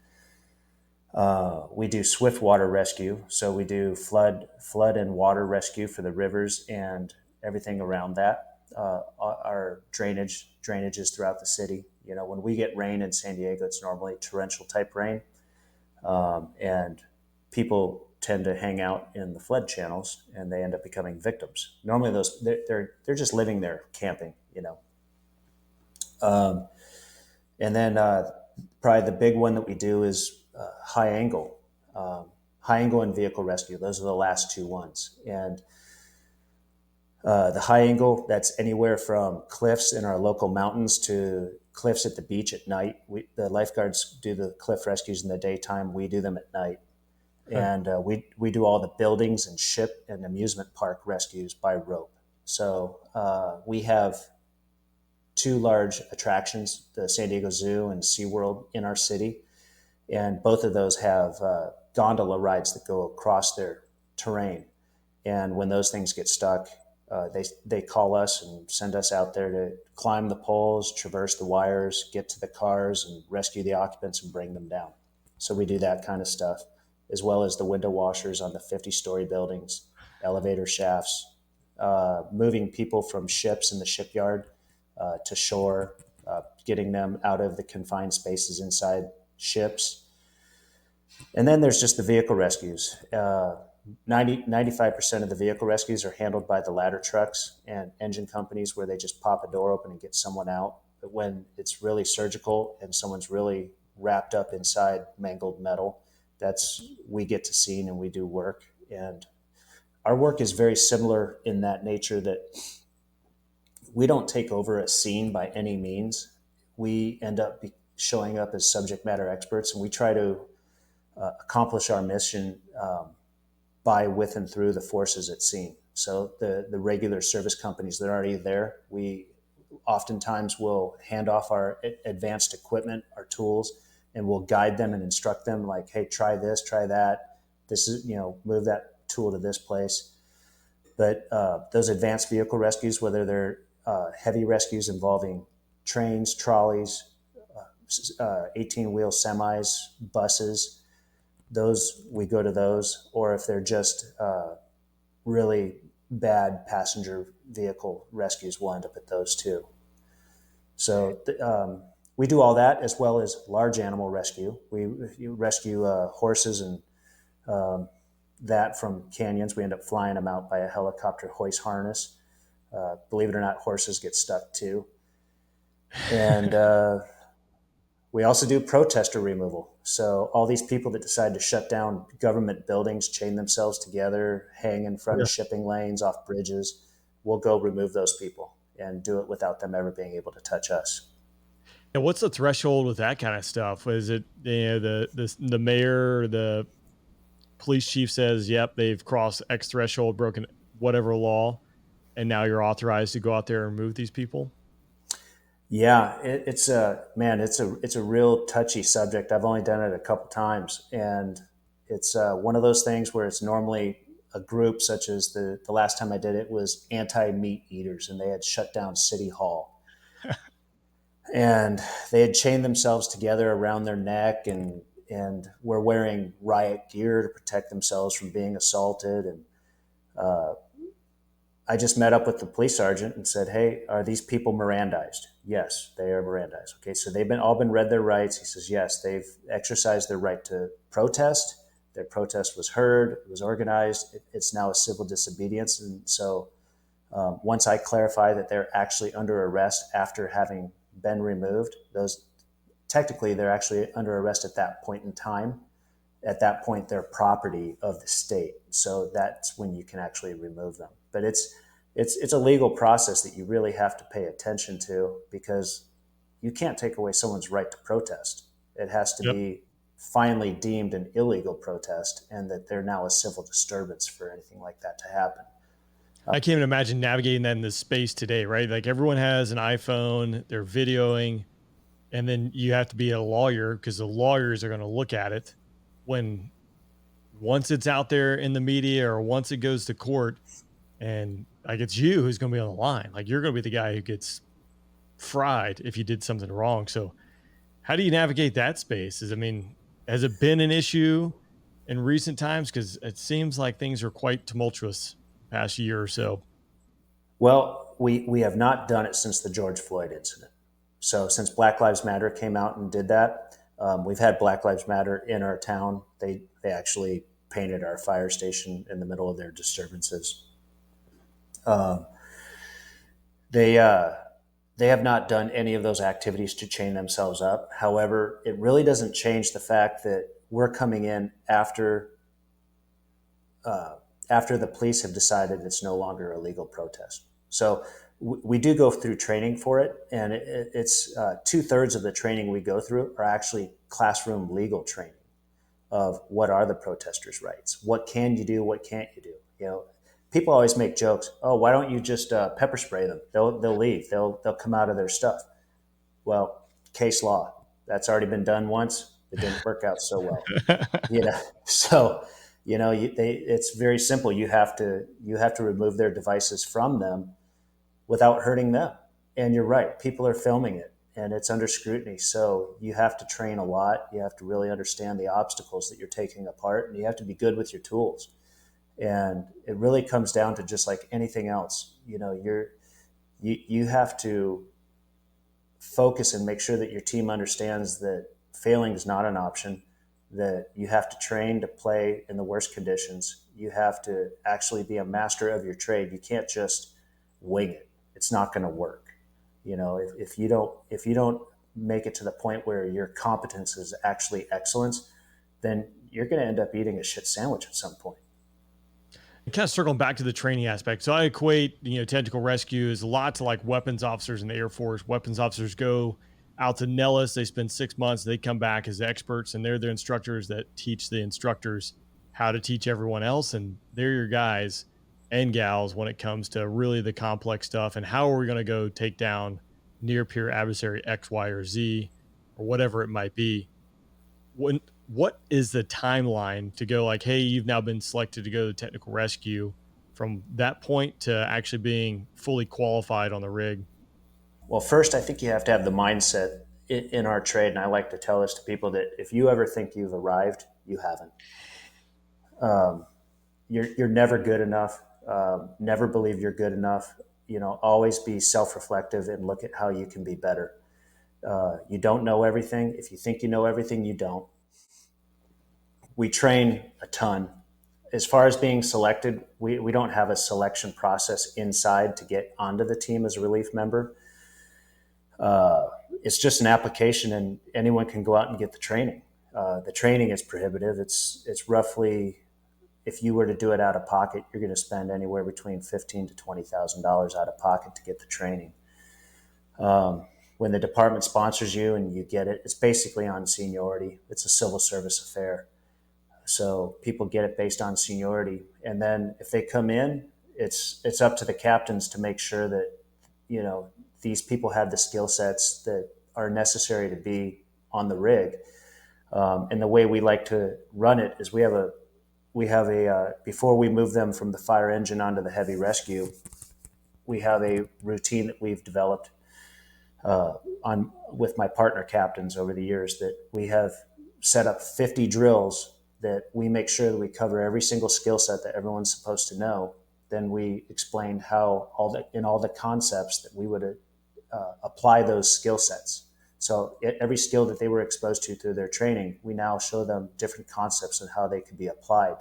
We do swift water rescue, so we do flood and water rescue for the rivers and everything around that. Our drainage is throughout the city. When we get rain in San Diego, it's normally torrential type rain, and people tend to hang out in the flood channels, and they end up becoming victims. Normally, they're just living there camping, and then probably the big one that we do is high angle and vehicle rescue. Those are the last two ones. And the high angle, that's anywhere from cliffs in our local mountains to cliffs at the beach at night. The lifeguards do the cliff rescues in the daytime. We do them at night. And we do all the buildings and ship and amusement park rescues by rope. So we have two large attractions, the San Diego Zoo and SeaWorld, in our city. And both of those have gondola rides that go across their terrain. And when those things get stuck, they call us and send us out there to climb the poles, traverse the wires, get to the cars, and rescue the occupants and bring them down. So we do that kind of stuff, as well as the window washers on the 50-story buildings, elevator shafts, moving people from ships in the shipyard to shore, getting them out of the confined spaces inside ships. And then there's just the vehicle rescues. 95% of the vehicle rescues are handled by the ladder trucks and engine companies, where they just pop a door open and get someone out. But when it's really surgical and someone's really wrapped up inside mangled metal, we get to scene and we do work. And our work is very similar in that nature, that we don't take over a scene by any means. We end up showing up as subject matter experts, and we try to accomplish our mission by, with, and through the forces at scene. So the regular service companies that are already there, we oftentimes will hand off our advanced equipment, our tools, and we'll guide them and instruct them, like, hey, try this, try that. This is, move that tool to this place. But those advanced vehicle rescues, whether they're heavy rescues involving trains, trolleys, 18-wheel semis, buses, we go to those. Or if they're just really bad passenger vehicle rescues, we'll end up at those too. So we do all that, as well as large animal rescue. We rescue horses and that from canyons. We end up flying them out by a helicopter hoist harness. Believe it or not, horses get stuck too. And we also do protester removal. So all these people that decide to shut down government buildings, chain themselves together, hang in front of shipping lanes, off bridges, we'll go remove those people and do it without them ever being able to touch us. And what's the threshold with that kind of stuff? Is it the mayor, the police chief says, yep, they've crossed X threshold, broken whatever law, and now you're authorized to go out there and remove these people? Yeah, it's a real touchy subject. I've only done it a couple times, and it's one of those things where it's normally a group, such as the last time I did it was anti-meat eaters, and they had shut down City Hall, and they had chained themselves together around their neck, and and were wearing riot gear to protect themselves from being assaulted. And uh, I just met up with the police sergeant and said, "Hey, are these people Mirandized?" Yes, they are Mirandized. Okay, so they've been all been read their rights. He says, yes, they've exercised their right to protest. Their protest was heard, it was organized. It's now a civil disobedience. And so once I clarify that they're actually under arrest after having been removed, those technically they're actually under arrest at that point in time. At that point, they're property of the state. So that's when you can actually remove them. But it's a legal process that you really have to pay attention to, because you can't take away someone's right to protest. It has to Yep. be finally deemed an illegal protest, and that they're now a civil disturbance for anything like that to happen. I can't even imagine navigating that in this space today, right? Like everyone has an iPhone, they're videoing, and then you have to be a lawyer because the lawyers are going to look at it when once it's out there in the media or once it goes to court, and like it's you who's going to be on the line. Like you're going to be the guy who gets fried if you did something wrong. So how do you navigate that space? I mean, has it been an issue in recent times? Because it seems like things are quite tumultuous past year or so. Well, we have not done it since the George Floyd incident. So since Black Lives Matter came out and did that, we've had Black Lives Matter in our town. They actually painted our fire station in the middle of their disturbances. Um, they they have not done any of those activities to chain themselves up. However, it really doesn't change the fact that we're coming in uh, after the police have decided it's no longer a legal protest. So we do go through training for it, and it's 2/3 of the training we go through are actually classroom legal training of what are the protesters' rights, what can you do, what can't you do. You know, people always make jokes. Oh, why don't you just pepper spray them? They'll leave. They'll come out of their stuff. Well, case law. That's already been done once. It didn't work out so well. You know, so it's very simple. You have to remove their devices from them without hurting them. And you're right, people are filming it and it's under scrutiny. So you have to train a lot. You have to really understand the obstacles that you're taking apart, and you have to be good with your tools. And it really comes down to just like anything else. You have to focus and make sure that your team understands that failing is not an option, that you have to train to play in the worst conditions. You have to actually be a master of your trade. You can't just wing it. It's not going to work. If you don't make it to the point where your competence is actually excellence, then you're going to end up eating a shit sandwich at some point. Kind of circling back to the training aspect. So I equate, technical rescue is a lot to like weapons officers in the Air Force. Weapons officers go out to Nellis, they spend 6 months, they come back as experts, and they're the instructors that teach the instructors how to teach everyone else. And they're your guys and gals when it comes to really the complex stuff. And how are we going to go take down near peer adversary X, Y, or Z, or whatever it might be? What is the timeline to go like, hey, you've now been selected to go to technical rescue from that point to actually being fully qualified on the rig? Well, first, I think you have to have the mindset in our trade, and I like to tell this to people, that if you ever think you've arrived, you haven't. Um, you're never good enough. Never believe you're good enough. Always be self-reflective and look at how you can be better. You don't know everything. If you think you know everything, you don't. We train a ton. As far as being selected, we don't have a selection process inside to get onto the team as a relief member. It's just an application, and anyone can go out and get the training. The training is prohibitive. It's roughly, if you were to do it out of pocket, you're going to spend anywhere between $15,000 to $20,000 out of pocket to get the training. When the department sponsors you and you get it, it's basically on seniority. It's a civil service affair. So people get it based on seniority. And then if they come in, it's up to the captains to make sure that, you know, these people have the skill sets that are necessary to be on the rig. And the way we like to run it is we have a before we move them from the fire engine onto the heavy rescue, we have a routine that we've developed on with my partner captains over the years, that we have set up 50 drills that we make sure that we cover every single skill set that everyone's supposed to know. Then we explained how all the concepts that we would apply those skill sets. So every skill that they were exposed to through their training, we now show them different concepts and how they could be applied.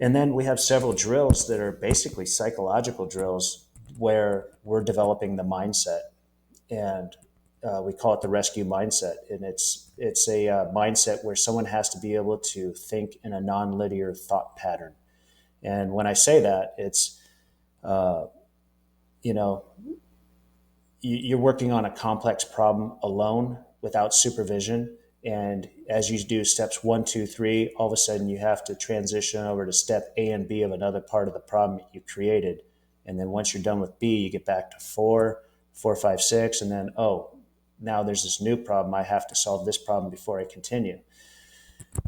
And then we have several drills that are basically psychological drills where we're developing the mindset, and we call it the rescue mindset. And it's a mindset where someone has to be able to think in a non-linear thought pattern. And when I say that, it's uh, you know you're working on a complex problem alone without supervision. And as you do steps 1, 2, 3, all of a sudden you have to transition over to step A and B of another part of the problem that you created. And then once you're done with B, you get back to 4, 4, 5, 6, and then, oh, now there's this new problem. I have to solve this problem before I continue.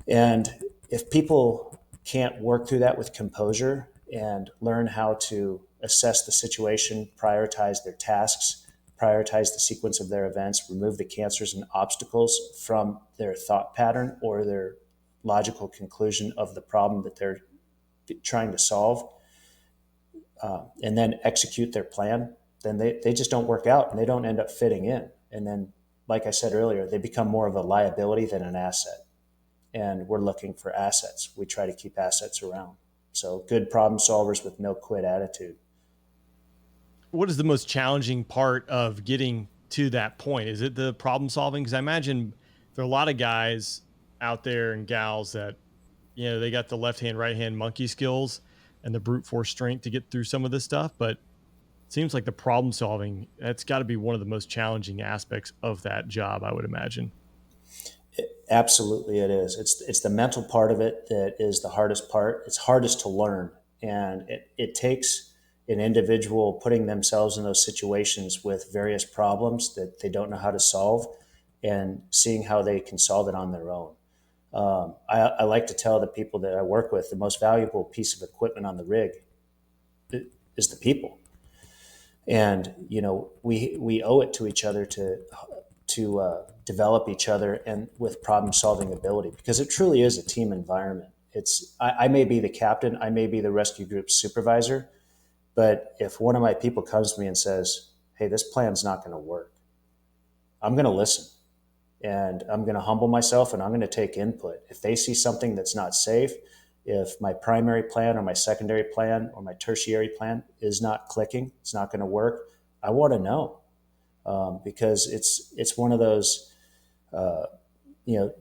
And if people can't work through that with composure and learn how to assess the situation, prioritize their tasks, prioritize the sequence of their events, remove the cancers and obstacles from their thought pattern or their logical conclusion of the problem that they're trying to solve, and then execute their plan, then they just don't work out and they don't end up fitting in. And then, like I said earlier, they become more of a liability than an asset. And we're looking for assets. We try to keep assets around. So good problem solvers with no quit attitude. What is the most challenging part of getting to that point? Is it the problem solving? Because I imagine there are a lot of guys out there and gals that, they got the left hand, right hand monkey skills and the brute force strength to get through some of this stuff. But it seems like the problem solving, that's got to be one of the most challenging aspects of that job, I would imagine. Absolutely, it is. It's the mental part of it that is the hardest part. It's hardest to learn, and it takes an individual putting themselves in those situations with various problems that they don't know how to solve, and seeing how they can solve it on their own. I like to tell the people that I work with the most valuable piece of equipment on the rig is the people, and we owe it to each other to develop each other and with problem solving ability, because it truly is a team environment. I may be the captain, I may be the rescue group supervisor, but if one of my people comes to me and says, hey, this plan's not going to work, I'm going to listen, and I'm going to humble myself, and I'm going to take input. If they see something that's not safe, if my primary plan or my secondary plan or my tertiary plan is not clicking, it's not going to work, I want to know, because it's one of those, uh, you know,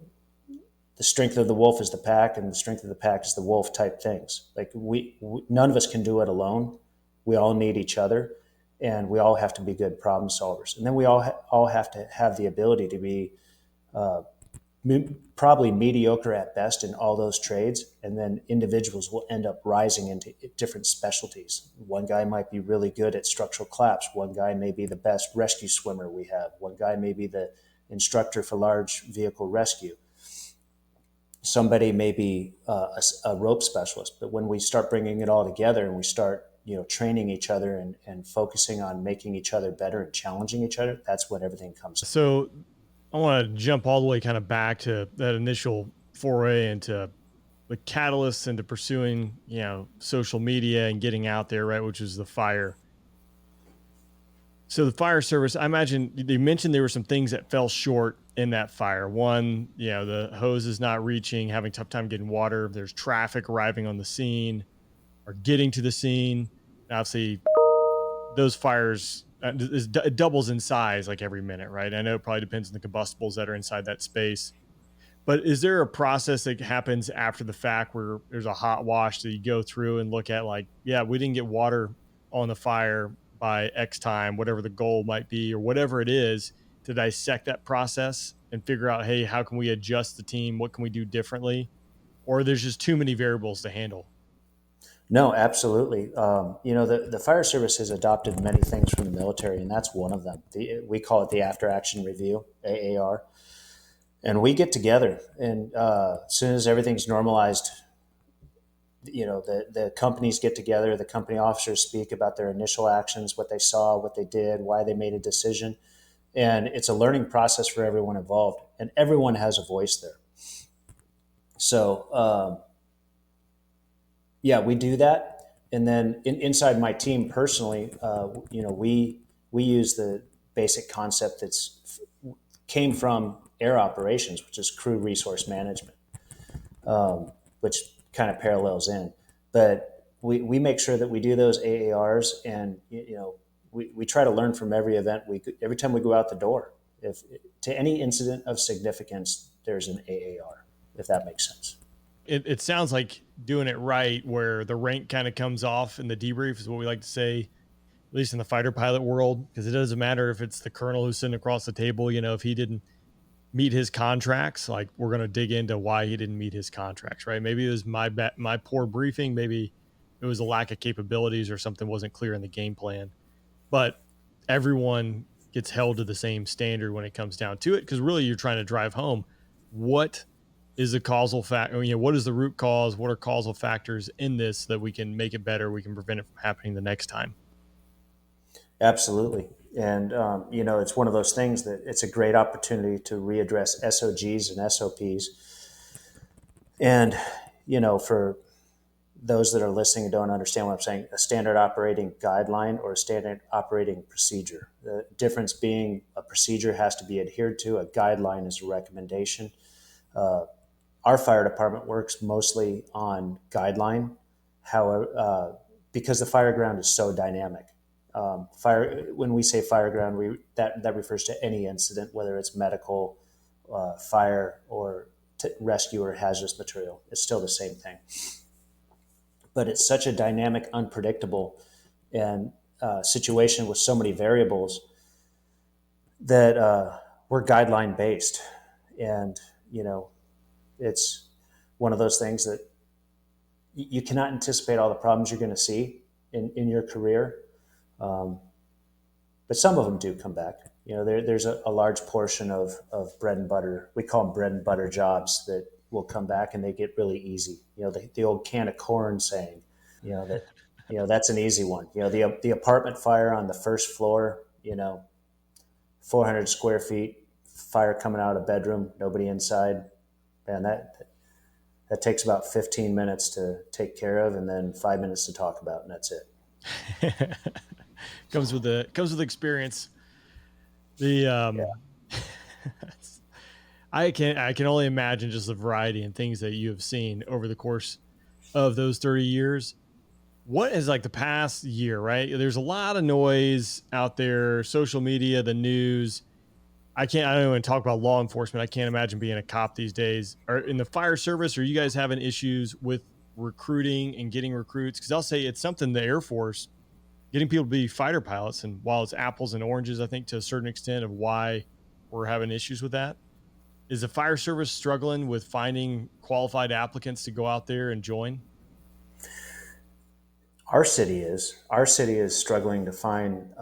the strength of the wolf is the pack, and the strength of the pack is the wolf type things. Like we none of us can do it alone. We all need each other, and we all have to be good problem solvers. And then we all have to have the ability to be uh, probably mediocre at best in all those trades. And then individuals will end up rising into different specialties. One guy might be really good at structural collapse. One guy may be the best rescue swimmer we have. One guy may be the instructor for large vehicle rescue. Somebody may be a rope specialist. But when we start bringing it all together and we start training each other and focusing on making each other better and challenging each other, that's when everything comes. So I want to jump all the way kind of back to that initial foray into the catalysts into pursuing, social media and getting out there, right? Which is the fire. So the fire service, I imagine they mentioned there were some things that fell short in that fire. One, the hose is not reaching, having tough time getting water. There's traffic arriving on the scene or getting to the scene. Obviously, those fires, it doubles in size like every minute, right? I know it probably depends on the combustibles that are inside that space. But is there a process that happens after the fact where there's a hot wash that you go through and look at, like, yeah, we didn't get water on the fire by X time, whatever the goal might be, or whatever it is, to dissect that process and figure out, hey, how can we adjust the team? What can we do differently? Or there's just too many variables to handle? No, absolutely. The fire service has adopted many things from the military, and that's one of them. We call it the after action review, AAR. And we get together, and as soon as everything's normalized, the companies get together, the company officers speak about their initial actions, what they saw, what they did, why they made a decision. And it's a learning process for everyone involved, and everyone has a voice there. So yeah, we do that. And then inside my team personally, we use the basic concept that's came from air operations, which is crew resource management, which kind of parallels in. But we make sure that we do those AARs, and we try to learn from every event. Every time we go out the door, if to any incident of significance, there's an AAR, if that makes sense. It sounds like doing it right, where the rank kind of comes off in the debrief is what we like to say, at least in the fighter pilot world, because it doesn't matter if it's the colonel who's sitting across the table. If he didn't meet his contracts, like, we're going to dig into why he didn't meet his contracts, right? Maybe it was my poor briefing. Maybe it was a lack of capabilities or something wasn't clear in the game plan. But everyone gets held to the same standard when it comes down to it, because really you're trying to drive home what is the causal factor. What is the root cause? What are causal factors in this so that we can make it better? We can prevent it from happening the next time. Absolutely. And, it's one of those things that it's a great opportunity to readdress SOGs and SOPs. And, for those that are listening and don't understand what I'm saying, a standard operating guideline or a standard operating procedure. The difference being a procedure has to be adhered to, a guideline is a recommendation. Our fire department works mostly on guideline. However, because the fire ground is so dynamic, when we say fire ground, that refers to any incident, whether it's medical, fire, or rescue or hazardous material. It's still the same thing. But it's such a dynamic, unpredictable, and situation with so many variables that we're guideline based, and it's one of those things that you cannot anticipate all the problems you're going to see in your career, but some of them do come back. There's a large portion of bread and butter. We call them bread and butter jobs that will come back, and they get really easy. The old can of corn saying, that that's an easy one. The apartment fire on the first floor. 400 square feet, fire coming out of a bedroom, nobody inside. Man, that takes about 15 minutes to take care of, and then 5 minutes to talk about, and that's it. comes with experience. The I can only imagine just the variety and things that you have seen over the course of those 30 years. What is, like, the past year, right? There's a lot of noise out there, social media, the news. I don't even talk about law enforcement. I can't imagine being a cop these days. Or in the fire service, are you guys having issues with recruiting and getting recruits? Because I'll say it's something the Air Force, getting people to be fighter pilots, and while it's apples and oranges, I think to a certain extent of why we're having issues with that. Is the fire service struggling with finding qualified applicants to go out there and join? Our city is struggling to find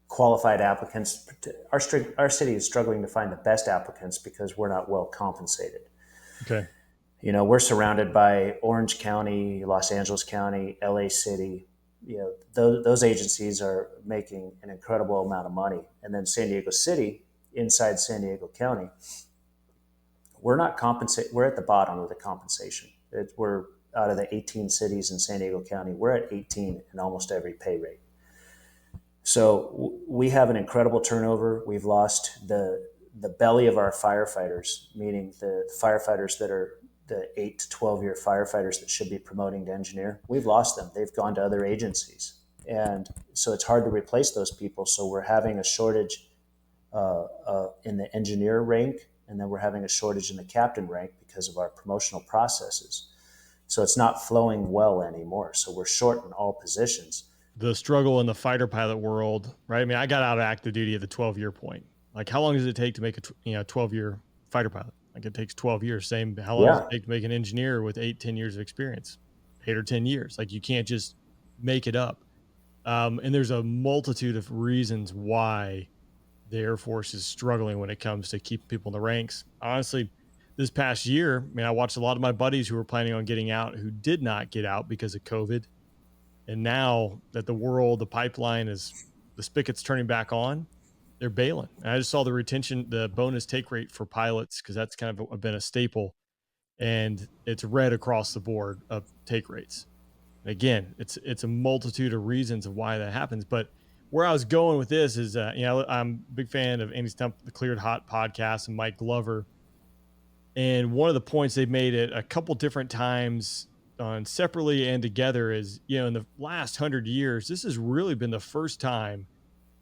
qualified applicants. Our city is struggling to find the best applicants because we're not well compensated. Okay. We're surrounded by Orange County, Los Angeles County, LA City. Those agencies are making an incredible amount of money. And then San Diego City, inside San Diego County, we're not compensated. We're at the bottom of the compensation. We're out of the 18 cities in San Diego County, we're at 18 in almost every pay rate. So we have an incredible turnover. We've lost the belly of our firefighters, meaning the firefighters that are the 8 to 12 year firefighters that should be promoting to engineer. We've lost them. They've gone to other agencies. And so it's hard to replace those people. So we're having a shortage in the engineer rank, and then we're having a shortage in the captain rank because of our promotional processes. So it's not flowing well anymore. So we're short in all positions. The struggle in the fighter pilot world, right? I mean, I got out of active duty at the 12-year point. Like, how long does it take to make a 12-year fighter pilot? Like, it takes 12 years. Same. How long does it take to make an engineer with 8-10 years of experience? 8 or 10 years. Like, you can't just make it up. And there's a multitude of reasons why the Air Force is struggling when it comes to keeping people in the ranks. Honestly, this past year, I mean, I watched a lot of my buddies who were planning on getting out who did not get out because of COVID. And now that the pipeline is, the spigot's turning back on, they're bailing. And I just saw the bonus take rate for pilots, because that's kind of been a staple, and it's red across the board of take rates. And again, it's a multitude of reasons of why that happens. But where I was going with this is, I'm a big fan of Andy Stump, the Cleared Hot podcast, and Mike Glover. And one of the points they've made it a couple different times on separately and together is, in the last 100 years, this has really been the first time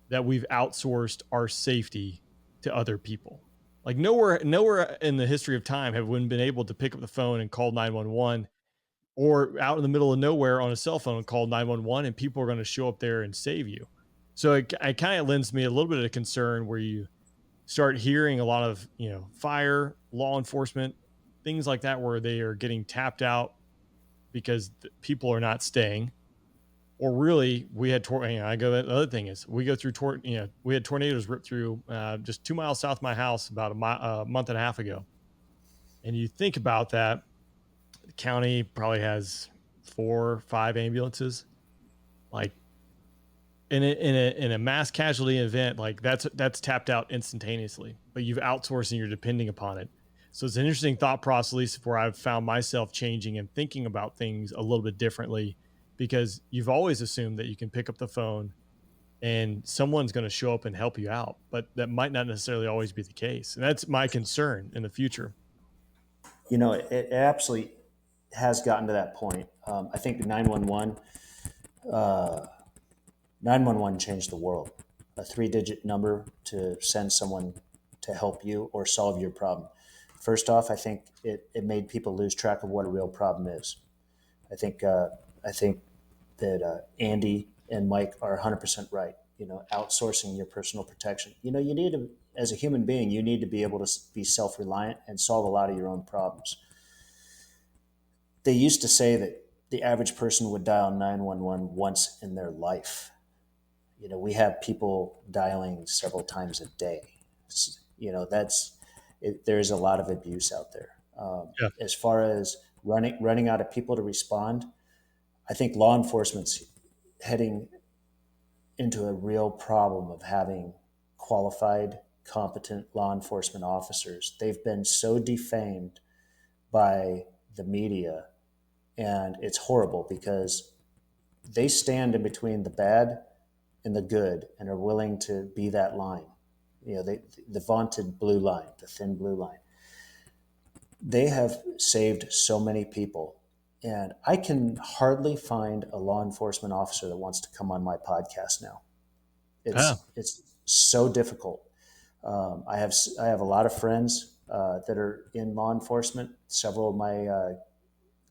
that we've outsourced our safety to other people. Like nowhere in the history of time have we been able to pick up the phone and call 911, or out in the middle of nowhere on a cell phone and call 911, and people are going to show up there and save you. So it kind of lends me a little bit of concern, where you start hearing a lot of, fire, law enforcement, things like that, where they are getting tapped out because people are not staying. Or really, we had the other thing is, we go through we had tornadoes rip through just 2 miles south of my house about a month and a half ago. And you think about that, the county probably has 4 or 5 ambulances. Like, in a mass casualty event, like that's tapped out instantaneously, but you've outsourced and you're depending upon it. So it's an interesting thought process, at least where I've found myself changing and thinking about things a little bit differently, because you've always assumed that you can pick up the phone and someone's going to show up and help you out, but that might not necessarily always be the case. And that's my concern in the future. It absolutely has gotten to that point. I think 911 changed the world. A 3-digit number to send someone to help you or solve your problem. First off, I think it made people lose track of what a real problem is. I think that Andy and Mike are 100% right. Outsourcing your personal protection. You need to, as a human being, you need to be able to be self-reliant and solve a lot of your own problems. They used to say that the average person would dial 911 once in their life. We have people dialing several times a day. There's a lot of abuse out there. Yeah. As far as running out of people to respond, I think law enforcement's heading into a real problem of having qualified, competent law enforcement officers. They've been so defamed by the media, and it's horrible because they stand in between the bad and the good and are willing to be that line. The vaunted blue line, the thin blue line. They have saved so many people. And I can hardly find a law enforcement officer that wants to come on my podcast now. It's so difficult. I have a lot of friends that are in law enforcement. Several of my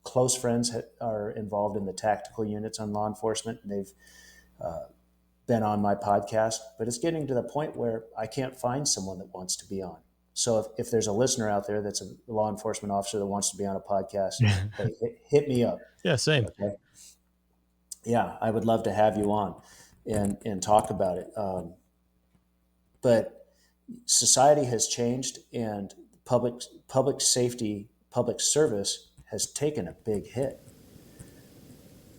close friends are involved in the tactical units on law enforcement, and they've been on my podcast. But it's getting to the point where I can't find someone that wants to be on. So if there's a listener out there that's a law enforcement officer that wants to be on a podcast, hey, hit me up. Yeah, same. Okay. Yeah, I would love to have you on and talk about it. But society has changed, and public safety, public service has taken a big hit.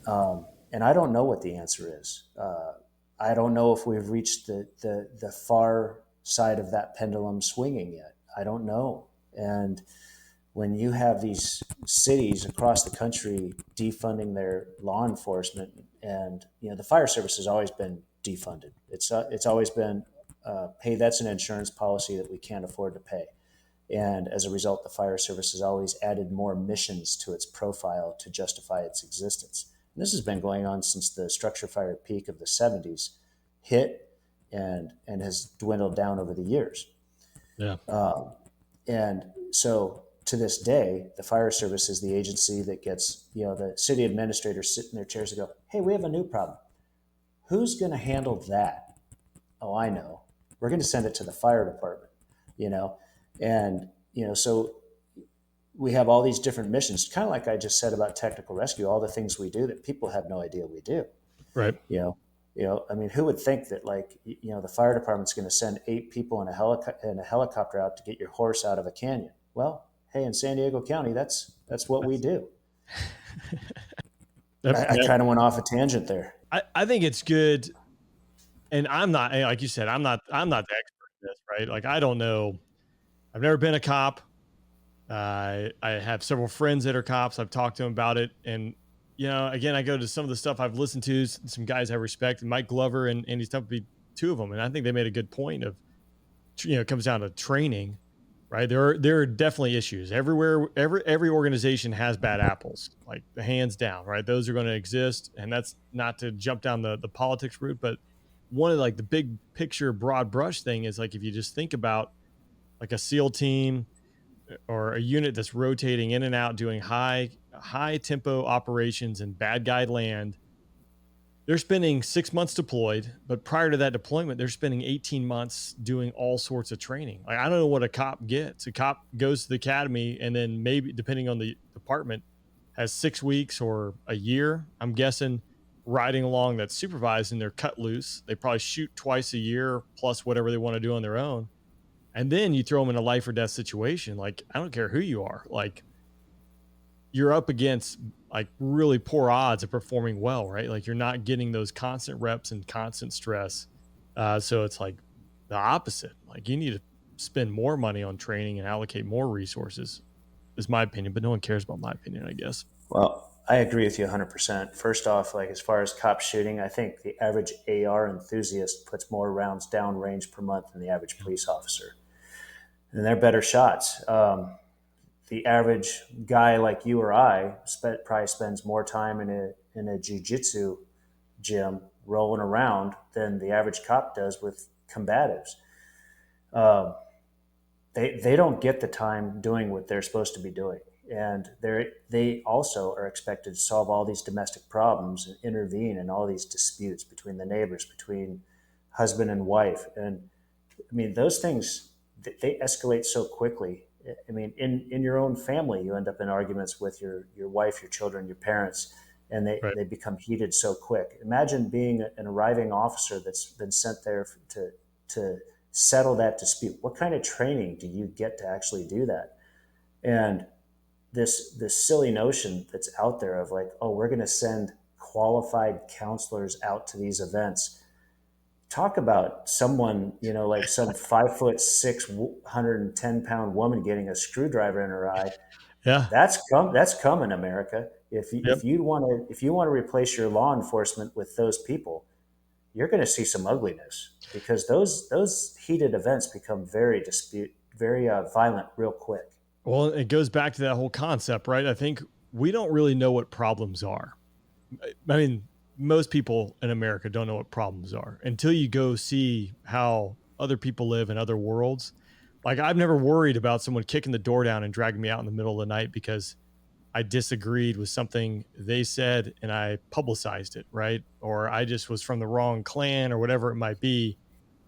And I don't know what the answer is. I don't know if we've reached the far side of that pendulum swinging yet. I don't know. And when you have these cities across the country defunding their law enforcement, and the fire service has always been defunded. It's always been, hey, that's an insurance policy that we can't afford to pay. And as a result, the fire service has always added more missions to its profile to justify its existence. And this has been going on since the structure fire peak of the 70s hit and has dwindled down over the years. Yeah. And so to this day, the fire service is the agency that gets, the city administrators sit in their chairs and go, hey, we have a new problem. Who's going to handle that? Oh, I know. We're going to send it to the fire department, And, so we have all these different missions, kind of like I just said about technical rescue, all the things we do that people have no idea we do. Right. I mean, who would think that, the fire department's going to send 8 people in a helicopter out to get your horse out of a canyon? Well, hey, in San Diego County, that's what we do. I kind of went off a tangent there. I think it's good. And I'm not, like you said, I'm not the expert in this, right? Like, I don't know. I've never been a cop. I have several friends that are cops. I've talked to them about it. And, again, I go to some of the stuff I've listened to, some guys I respect, and Mike Glover and Andy Stubb would be two of them. And I think they made a good point of, it comes down to training, right? There are definitely issues everywhere. Every organization has bad apples, like the hands down, right? Those are going to exist. And that's not to jump down the politics route, but one of like the big picture broad brush thing is like, if you just think about like a SEAL team or a unit that's rotating in and out doing high tempo operations in bad guy land, they're spending 6 months deployed, but prior to that deployment they're spending 18 months doing all sorts of training. Like, I don't know what a cop gets. A cop goes to the academy and then, maybe depending on the department, has 6 weeks or a year, I'm guessing, riding along that's supervised, and they're cut loose. They probably shoot twice a year plus whatever they want to do on their own. And then you throw them in a life or death situation. Like, I don't care who you are. Like, you're up against like really poor odds of performing well, right? Like, you're not getting those constant reps and constant stress. So it's like the opposite. Like, you need to spend more money on training and allocate more resources, is my opinion. But no one cares about my opinion, I guess. Well, I agree with you 100%. First off, like as far as cop shooting, I think the average AR enthusiast puts more rounds down range per month than the average Yeah. police officer. And they're better shots. The average guy like you or I probably spends more time in a jiu-jitsu gym rolling around than the average cop does with combatives. Um, they don't get the time doing what they're supposed to be doing, and they also are expected to solve all these domestic problems and intervene in all these disputes between the neighbors, between husband and wife. And I mean, those things, they escalate so quickly. I mean, in your own family, you end up in arguments with your wife, your children, your parents, and Right. they become heated so quick. Imagine being an arriving officer that's been sent there to settle that dispute. What kind of training do you get to actually do that? And this silly notion that's out there of like, oh, we're going to send qualified counselors out to these events. Talk about someone, like some 5'6", 110-pound woman getting a screwdriver in her eye. Yeah. That's coming, America. Yep. If you want to replace your law enforcement with those people, you're going to see some ugliness, because those heated events become very violent real quick. Well, it goes back to that whole concept, right? I think we don't really know what problems are. I mean, most people in America don't know what problems are until you go see how other people live in other worlds. Like, I've never worried about someone kicking the door down and dragging me out in the middle of the night because I disagreed with something they said and I publicized it, right? Or I just was from the wrong clan or whatever it might be.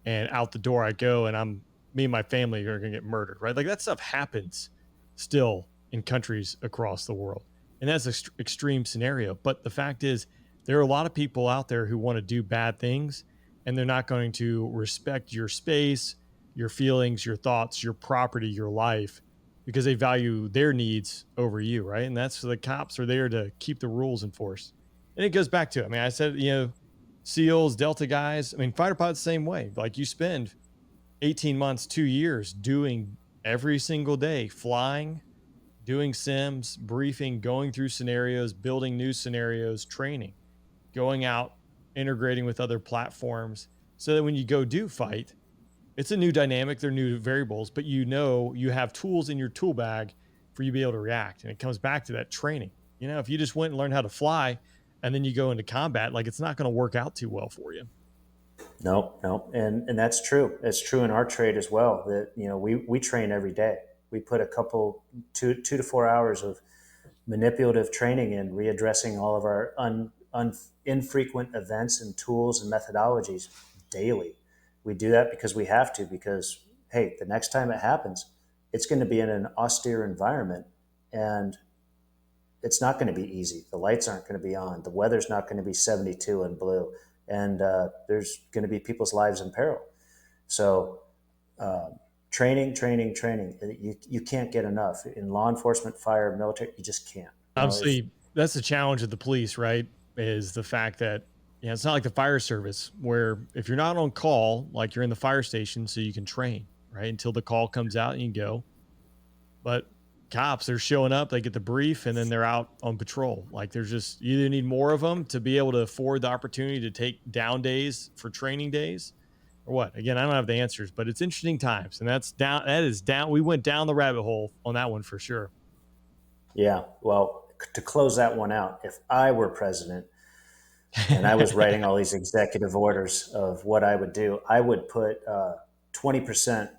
And out the door I go, and me and my family are going to get murdered, right? Like, that stuff happens still in countries across the world. And that's an extreme scenario. But the fact is, there are a lot of people out there who want to do bad things, and they're not going to respect your space, your feelings, your thoughts, your property, your life, because they value their needs over you, right? And that's, the cops are there to keep the rules enforced. And it goes back to, I mean, I said, SEALs, Delta guys, I mean, fighter pilots, same way. Like, you spend 18 months, 2 years doing every single day, flying, doing sims, briefing, going through scenarios, building new scenarios, training, going out, integrating with other platforms, so that when you go do fight, it's a new dynamic, they're new variables, but you have tools in your tool bag for you to be able to react. And it comes back to that training. If you just went and learned how to fly and then you go into combat, like, it's not going to work out too well for you. No, no, and that's true. It's true in our trade as well. That we train every day. We put a couple 2 to 4 hours of manipulative training in, readdressing all of our infrequent events and tools and methodologies daily. We do that because we have to. Because hey, the next time it happens, it's going to be in an austere environment, and it's not going to be easy. The lights aren't going to be on. The weather's not going to be 72 and blue, and there's going to be people's lives in peril. So, training, training, training. You can't get enough in law enforcement, fire, military. You just can't. If Obviously, that's the challenge of the police, right? Is the fact that Yeah, it's not like the fire service where if you're not on call, like you're in the fire station, so you can train, right? Until the call comes out and you go. But cops, they're showing up, they get the brief, and then they're out on patrol. Like there's just, you either need more of them to be able to afford the opportunity to take down days for training days or what. Again, I don't have the answers, but it's interesting times. And that is down. We went down the rabbit hole on that one for sure. Yeah. Well, to close that one out, if I were president and I was writing all these executive orders of what I would do, I would put 20%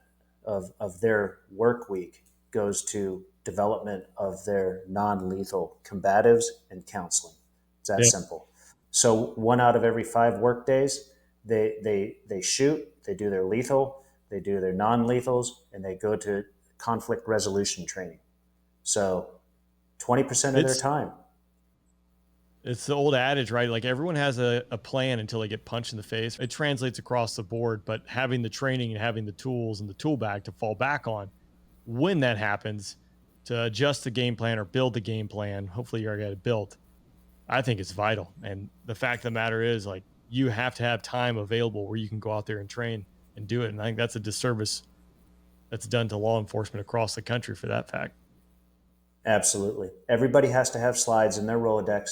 of their work week goes to development of their non-lethal combatives and counseling. It's that Yeah. simple. So 1 out of every 5 work days, they shoot, they do their lethal, they do their non-lethals, and they go to conflict resolution training. So 20% of their It's time. It's the old adage, right? Like everyone has a plan until they get punched in the face. It translates across the board, but having the training and having the tools and the tool bag to fall back on when that happens to adjust the game plan or build the game plan, hopefully you already got it built. I think it's vital. And the fact of the matter is, like, you have to have time available where you can go out there and train and do it. And I think that's a disservice that's done to law enforcement across the country for that fact. Absolutely. Everybody has to have slides in their Rolodex,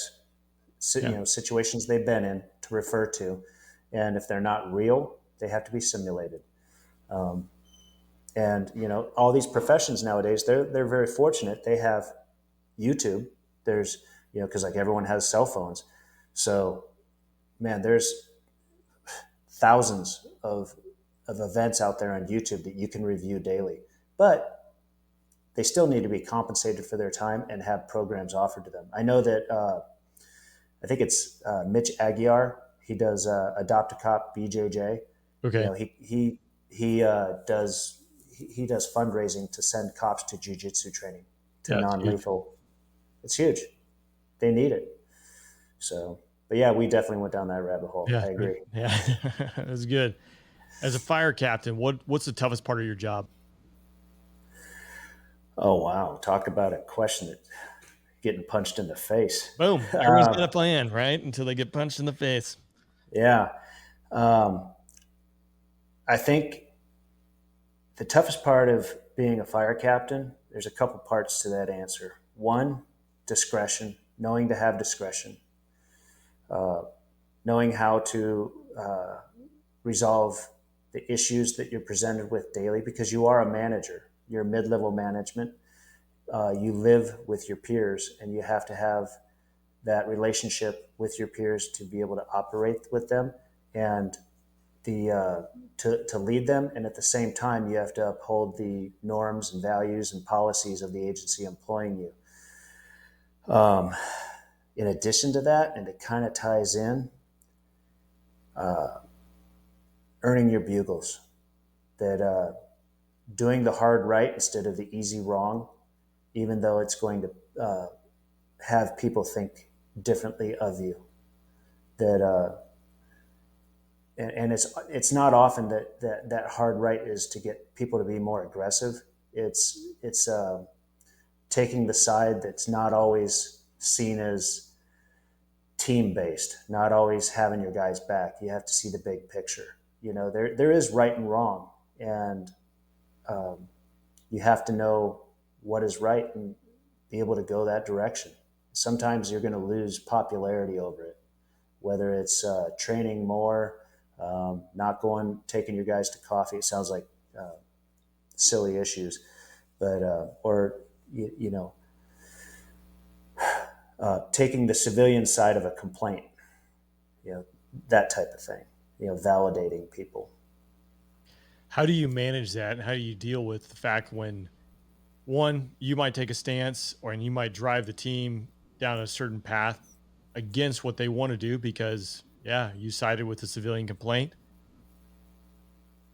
Yeah. situations they've been in to refer to. And if they're not real, they have to be simulated. Um, and, all these professions nowadays, they're very fortunate. They have YouTube. There's, because like everyone has cell phones. So, man, there's thousands of events out there on YouTube that you can review daily. But they still need to be compensated for their time and have programs offered to them. I know that I think it's Mitch Aguiar. He does Adopt a Cop BJJ. You Okay. know, he does fundraising to send cops to jujitsu training, to Yeah. It's huge. non-lethal. It's huge. They need it. So, but yeah, we definitely went down that rabbit hole. Yeah. I agree. Yeah. That's good. As a fire captain, what's the toughest part of your job? Oh wow, talk about a question that getting punched in the face. Boom. Everyone's got a plan, right? Until they get punched in the face. Yeah, um, I think the toughest part of being a fire captain, there's a couple parts to that answer. One, discretion, knowing to have discretion, uh, knowing how to resolve the issues that you're presented with daily because you are a manager. You're mid-level management. You live with your peers, and you have to have that relationship with your peers to be able to operate with them and to lead them. And at the same time, you have to uphold the norms and values and policies of the agency employing you. In addition to that, and it kind of ties in, earning your bugles, that doing the hard right instead of the easy wrong, even though it's going to have people think differently of you. That and it's not often that hard right is to get people to be more aggressive. It's taking the side that's not always seen as team based, not always having your guys back. You have to see the big picture. There is right and wrong, and um, you have to know what is right and be able to go that direction. Sometimes you're going to lose popularity over it, whether it's training more, not taking your guys to coffee. It sounds like silly issues, but or you know, taking the civilian side of a complaint, you know, that type of thing. Validating people. How do you manage that? And how do you deal with the fact when one, you might take a stance or and you might drive the team down a certain path against what they want to do because yeah, you sided with the civilian complaint.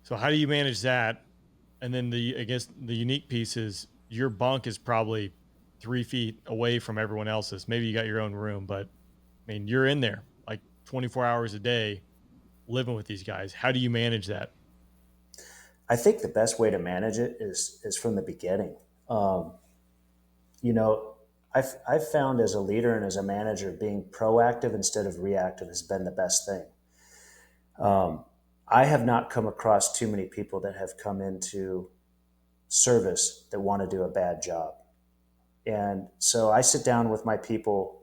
So how do you manage that? And then I guess the unique piece is your bunk is probably 3 feet away from everyone else's. Maybe you got your own room, but I mean, you're in there like 24 hours a day living with these guys. How do you manage that? I think the best way to manage it is from the beginning. Um, you know, I've found as a leader and as a manager, being proactive instead of reactive has been the best thing. Um, I have not come across too many people that have come into service that want to do a bad job. And so I sit down with my people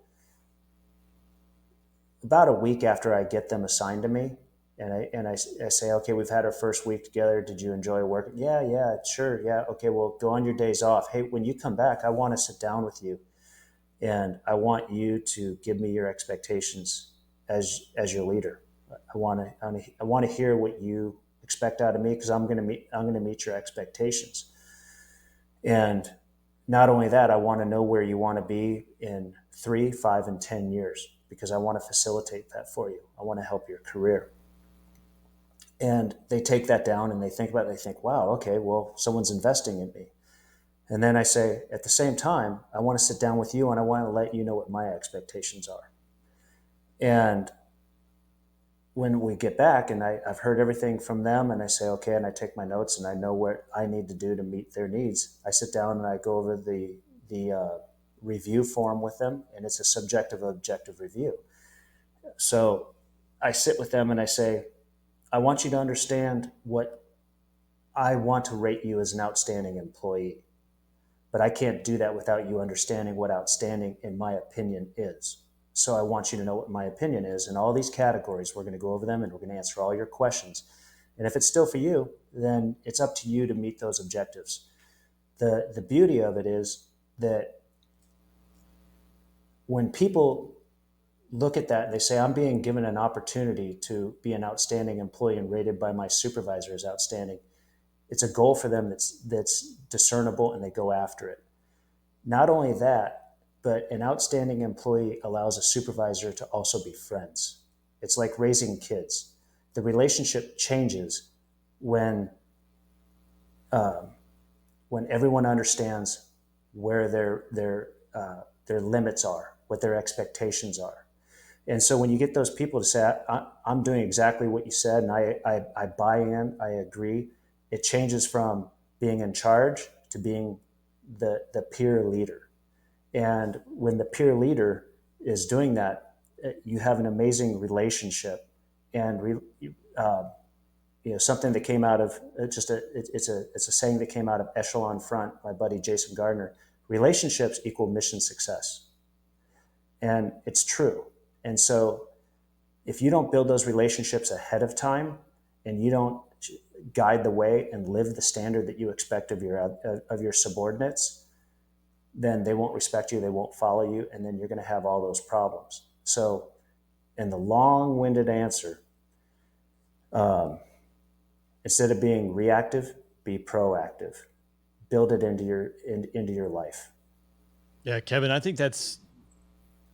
about a week after I get them assigned to me. And I say, okay, we've had our first week together. Did you enjoy work? Yeah, sure. Yeah. Okay, well, go on your days off. Hey, when you come back, I want to sit down with you and I want you to give me your expectations as your leader. I want to hear what you expect out of me because I'm going to meet your expectations. And not only that, I want to know where you want to be in 3, 5, and 10 years because I want to facilitate that for you. I want to help your career. And they take that down and they think about it. They think, wow, okay, well, someone's investing in me. And then I say, at the same time, I want to sit down with you and I want to let you know what my expectations are. And when we get back and I've heard everything from them and I say, okay, and I take my notes and I know what I need to do to meet their needs, I sit down and I go over the review form with them, and it's a subjective objective review. So I sit with them and I say, I want you to understand what I want to rate you as an outstanding employee. But I can't do that without you understanding what outstanding, in my opinion, is. So I want you to know what my opinion is. In all these categories, we're going to go over them and we're going to answer all your questions. And if it's still for you, then it's up to you to meet those objectives. The beauty of it is that when people look at that and they say, I'm being given an opportunity to be an outstanding employee and rated by my supervisor as outstanding, it's a goal for them that's discernible and they go after it. Not only that, but an outstanding employee allows a supervisor to also be friends. It's like raising kids. The relationship changes when when everyone understands where their limits are, what their expectations are. And so when you get those people to say, I'm doing exactly what you said, and I buy in, I agree, it changes from being in charge to being the peer leader. And when the peer leader is doing that, you have an amazing relationship. And something that came out of it's a saying that came out of Echelon Front, my buddy Jason Gardner. Relationships equal mission success, and it's true. And so, if you don't build those relationships ahead of time, and you don't guide the way and live the standard that you expect of your subordinates, then they won't respect you, they won't follow you, and then you're going to have all those problems. So, in the long-winded answer, instead of being reactive, be proactive. Build it into your life. Yeah, Kevin, I think that's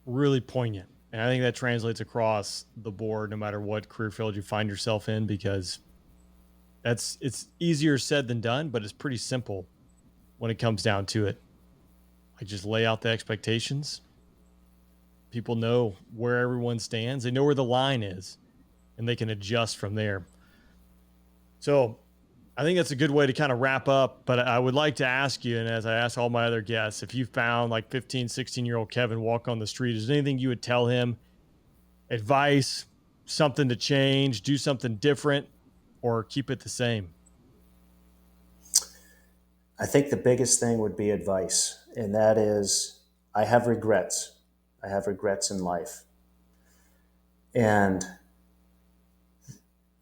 really poignant. And I think that translates across the board, no matter what career field you find yourself in, because it's easier said than done, but it's pretty simple when it comes down to it. I just lay out the expectations. People know where everyone stands. They know where the line is, and they can adjust from there. So I think that's a good way to kind of wrap up. But I would like to ask you, and as I ask all my other guests, if you found like 15, 16-year-old Kevin walk on the street, is there anything you would tell him? Advice, something to change, do something different, or keep it the same? I think the biggest thing would be advice, and that is I have regrets. I have regrets in life. And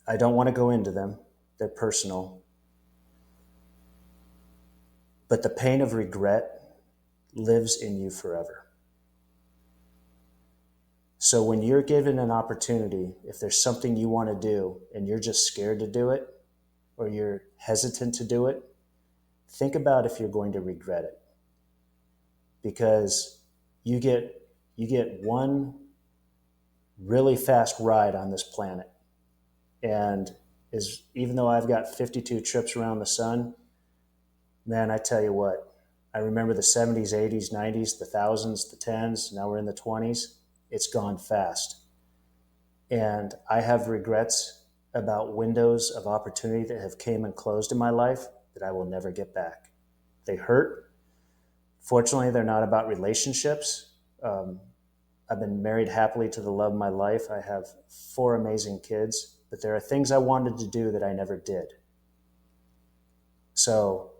I don't want to go into them, they're personal. But the pain of regret lives in you forever. So when you're given an opportunity, if there's something you want to do and you're just scared to do it or you're hesitant to do it, think about if you're going to regret it. Because you get one really fast ride on this planet. And even though I've got 52 trips around the sun, man, I tell you what, I remember the 70s, 80s, 90s, the thousands, the tens, now we're in the 20s. It's gone fast. And I have regrets about windows of opportunity that have came and closed in my life that I will never get back. They hurt. Fortunately, they're not about relationships. Um, I've been married happily to the love of my life. I have 4 amazing kids, but there are things I wanted to do that I never did. So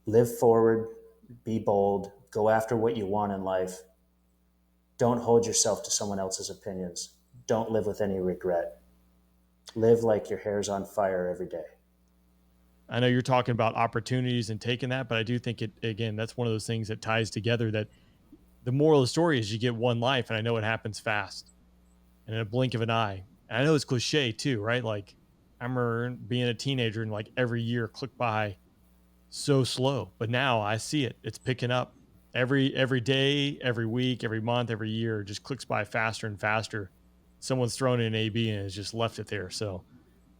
live forward, be bold, go after what you want in life. Don't hold yourself to someone else's opinions. Don't live with any regret. Live like your hair's on fire every day. I know you're talking about opportunities and taking that, but I do think it, again, that's one of those things that ties together, that the moral of the story is you get one life, and I know it happens fast and in a blink of an eye. And I know it's cliche too, right? Like, I remember being a teenager and like every year clicked by so slow, but now I see it. It's picking up every day, every week, every month, every year. It just clicks by faster and faster. Someone's thrown in an AB and has just left it there. So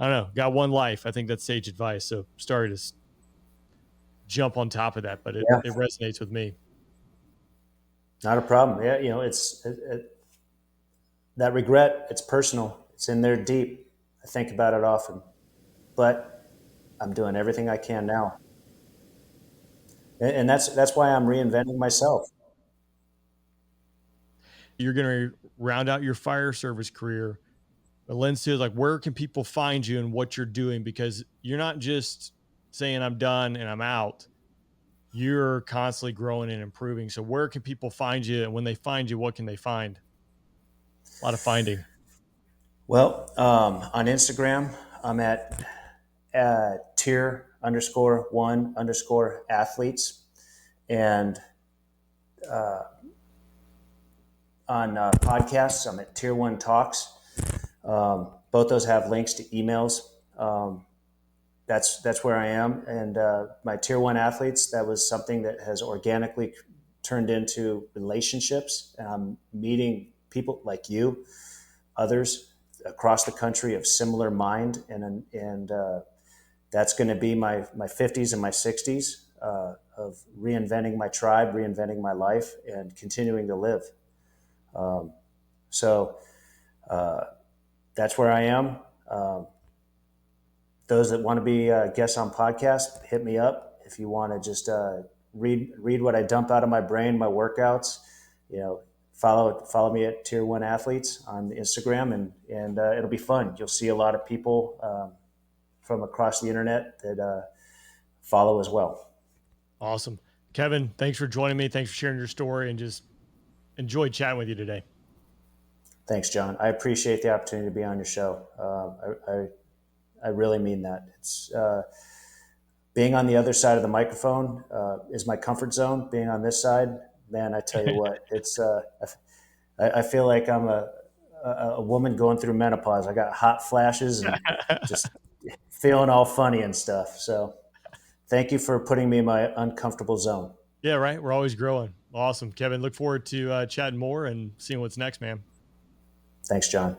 I don't know. Got one life. I think that's sage advice. So sorry to jump on top of that, but Yeah, it resonates with me. not a problem. Yeah, that regret, it's personal. It's in there deep. I think about it often, but I'm doing everything I can now, and that's why I'm reinventing myself. You're going to round out your fire service career. But lens to, like, where can people find you and what you're doing? Because you're not just saying I'm done and I'm out. You're constantly growing and improving. So where can people find you? And when they find you, what can they find? A lot of finding. Well, on Instagram, I'm at tier_1_athletes, and on podcasts, I'm at Tier One Talks. Both those have links to emails. That's where I am, and my Tier One athletes. That was something that has organically turned into relationships, and I'm meeting people like you, others across the country of similar mind, and that's going to be my 50s and my 60s of reinventing my tribe, reinventing my life, and continuing to live. So that's where I am. Those that want to be guests on podcasts, hit me up. If you want to just read what I dump out of my brain, my workouts, follow me at Tier One Athletes on Instagram, and it'll be fun. You'll see a lot of people from across the internet that follow as well. Awesome. Kevin, thanks for joining me. Thanks for sharing your story, and just enjoyed chatting with you today. Thanks, John. I appreciate the opportunity to be on your show. I really mean that. It's being on the other side of the microphone is my comfort zone. Being on this side, man, I tell you what, it's. I feel like I'm a woman going through menopause. I got hot flashes and just feeling all funny and stuff. So, thank you for putting me in my uncomfortable zone. Yeah, right. We're always growing. Awesome. Kevin, look forward to chatting more and seeing what's next, man. Thanks, John.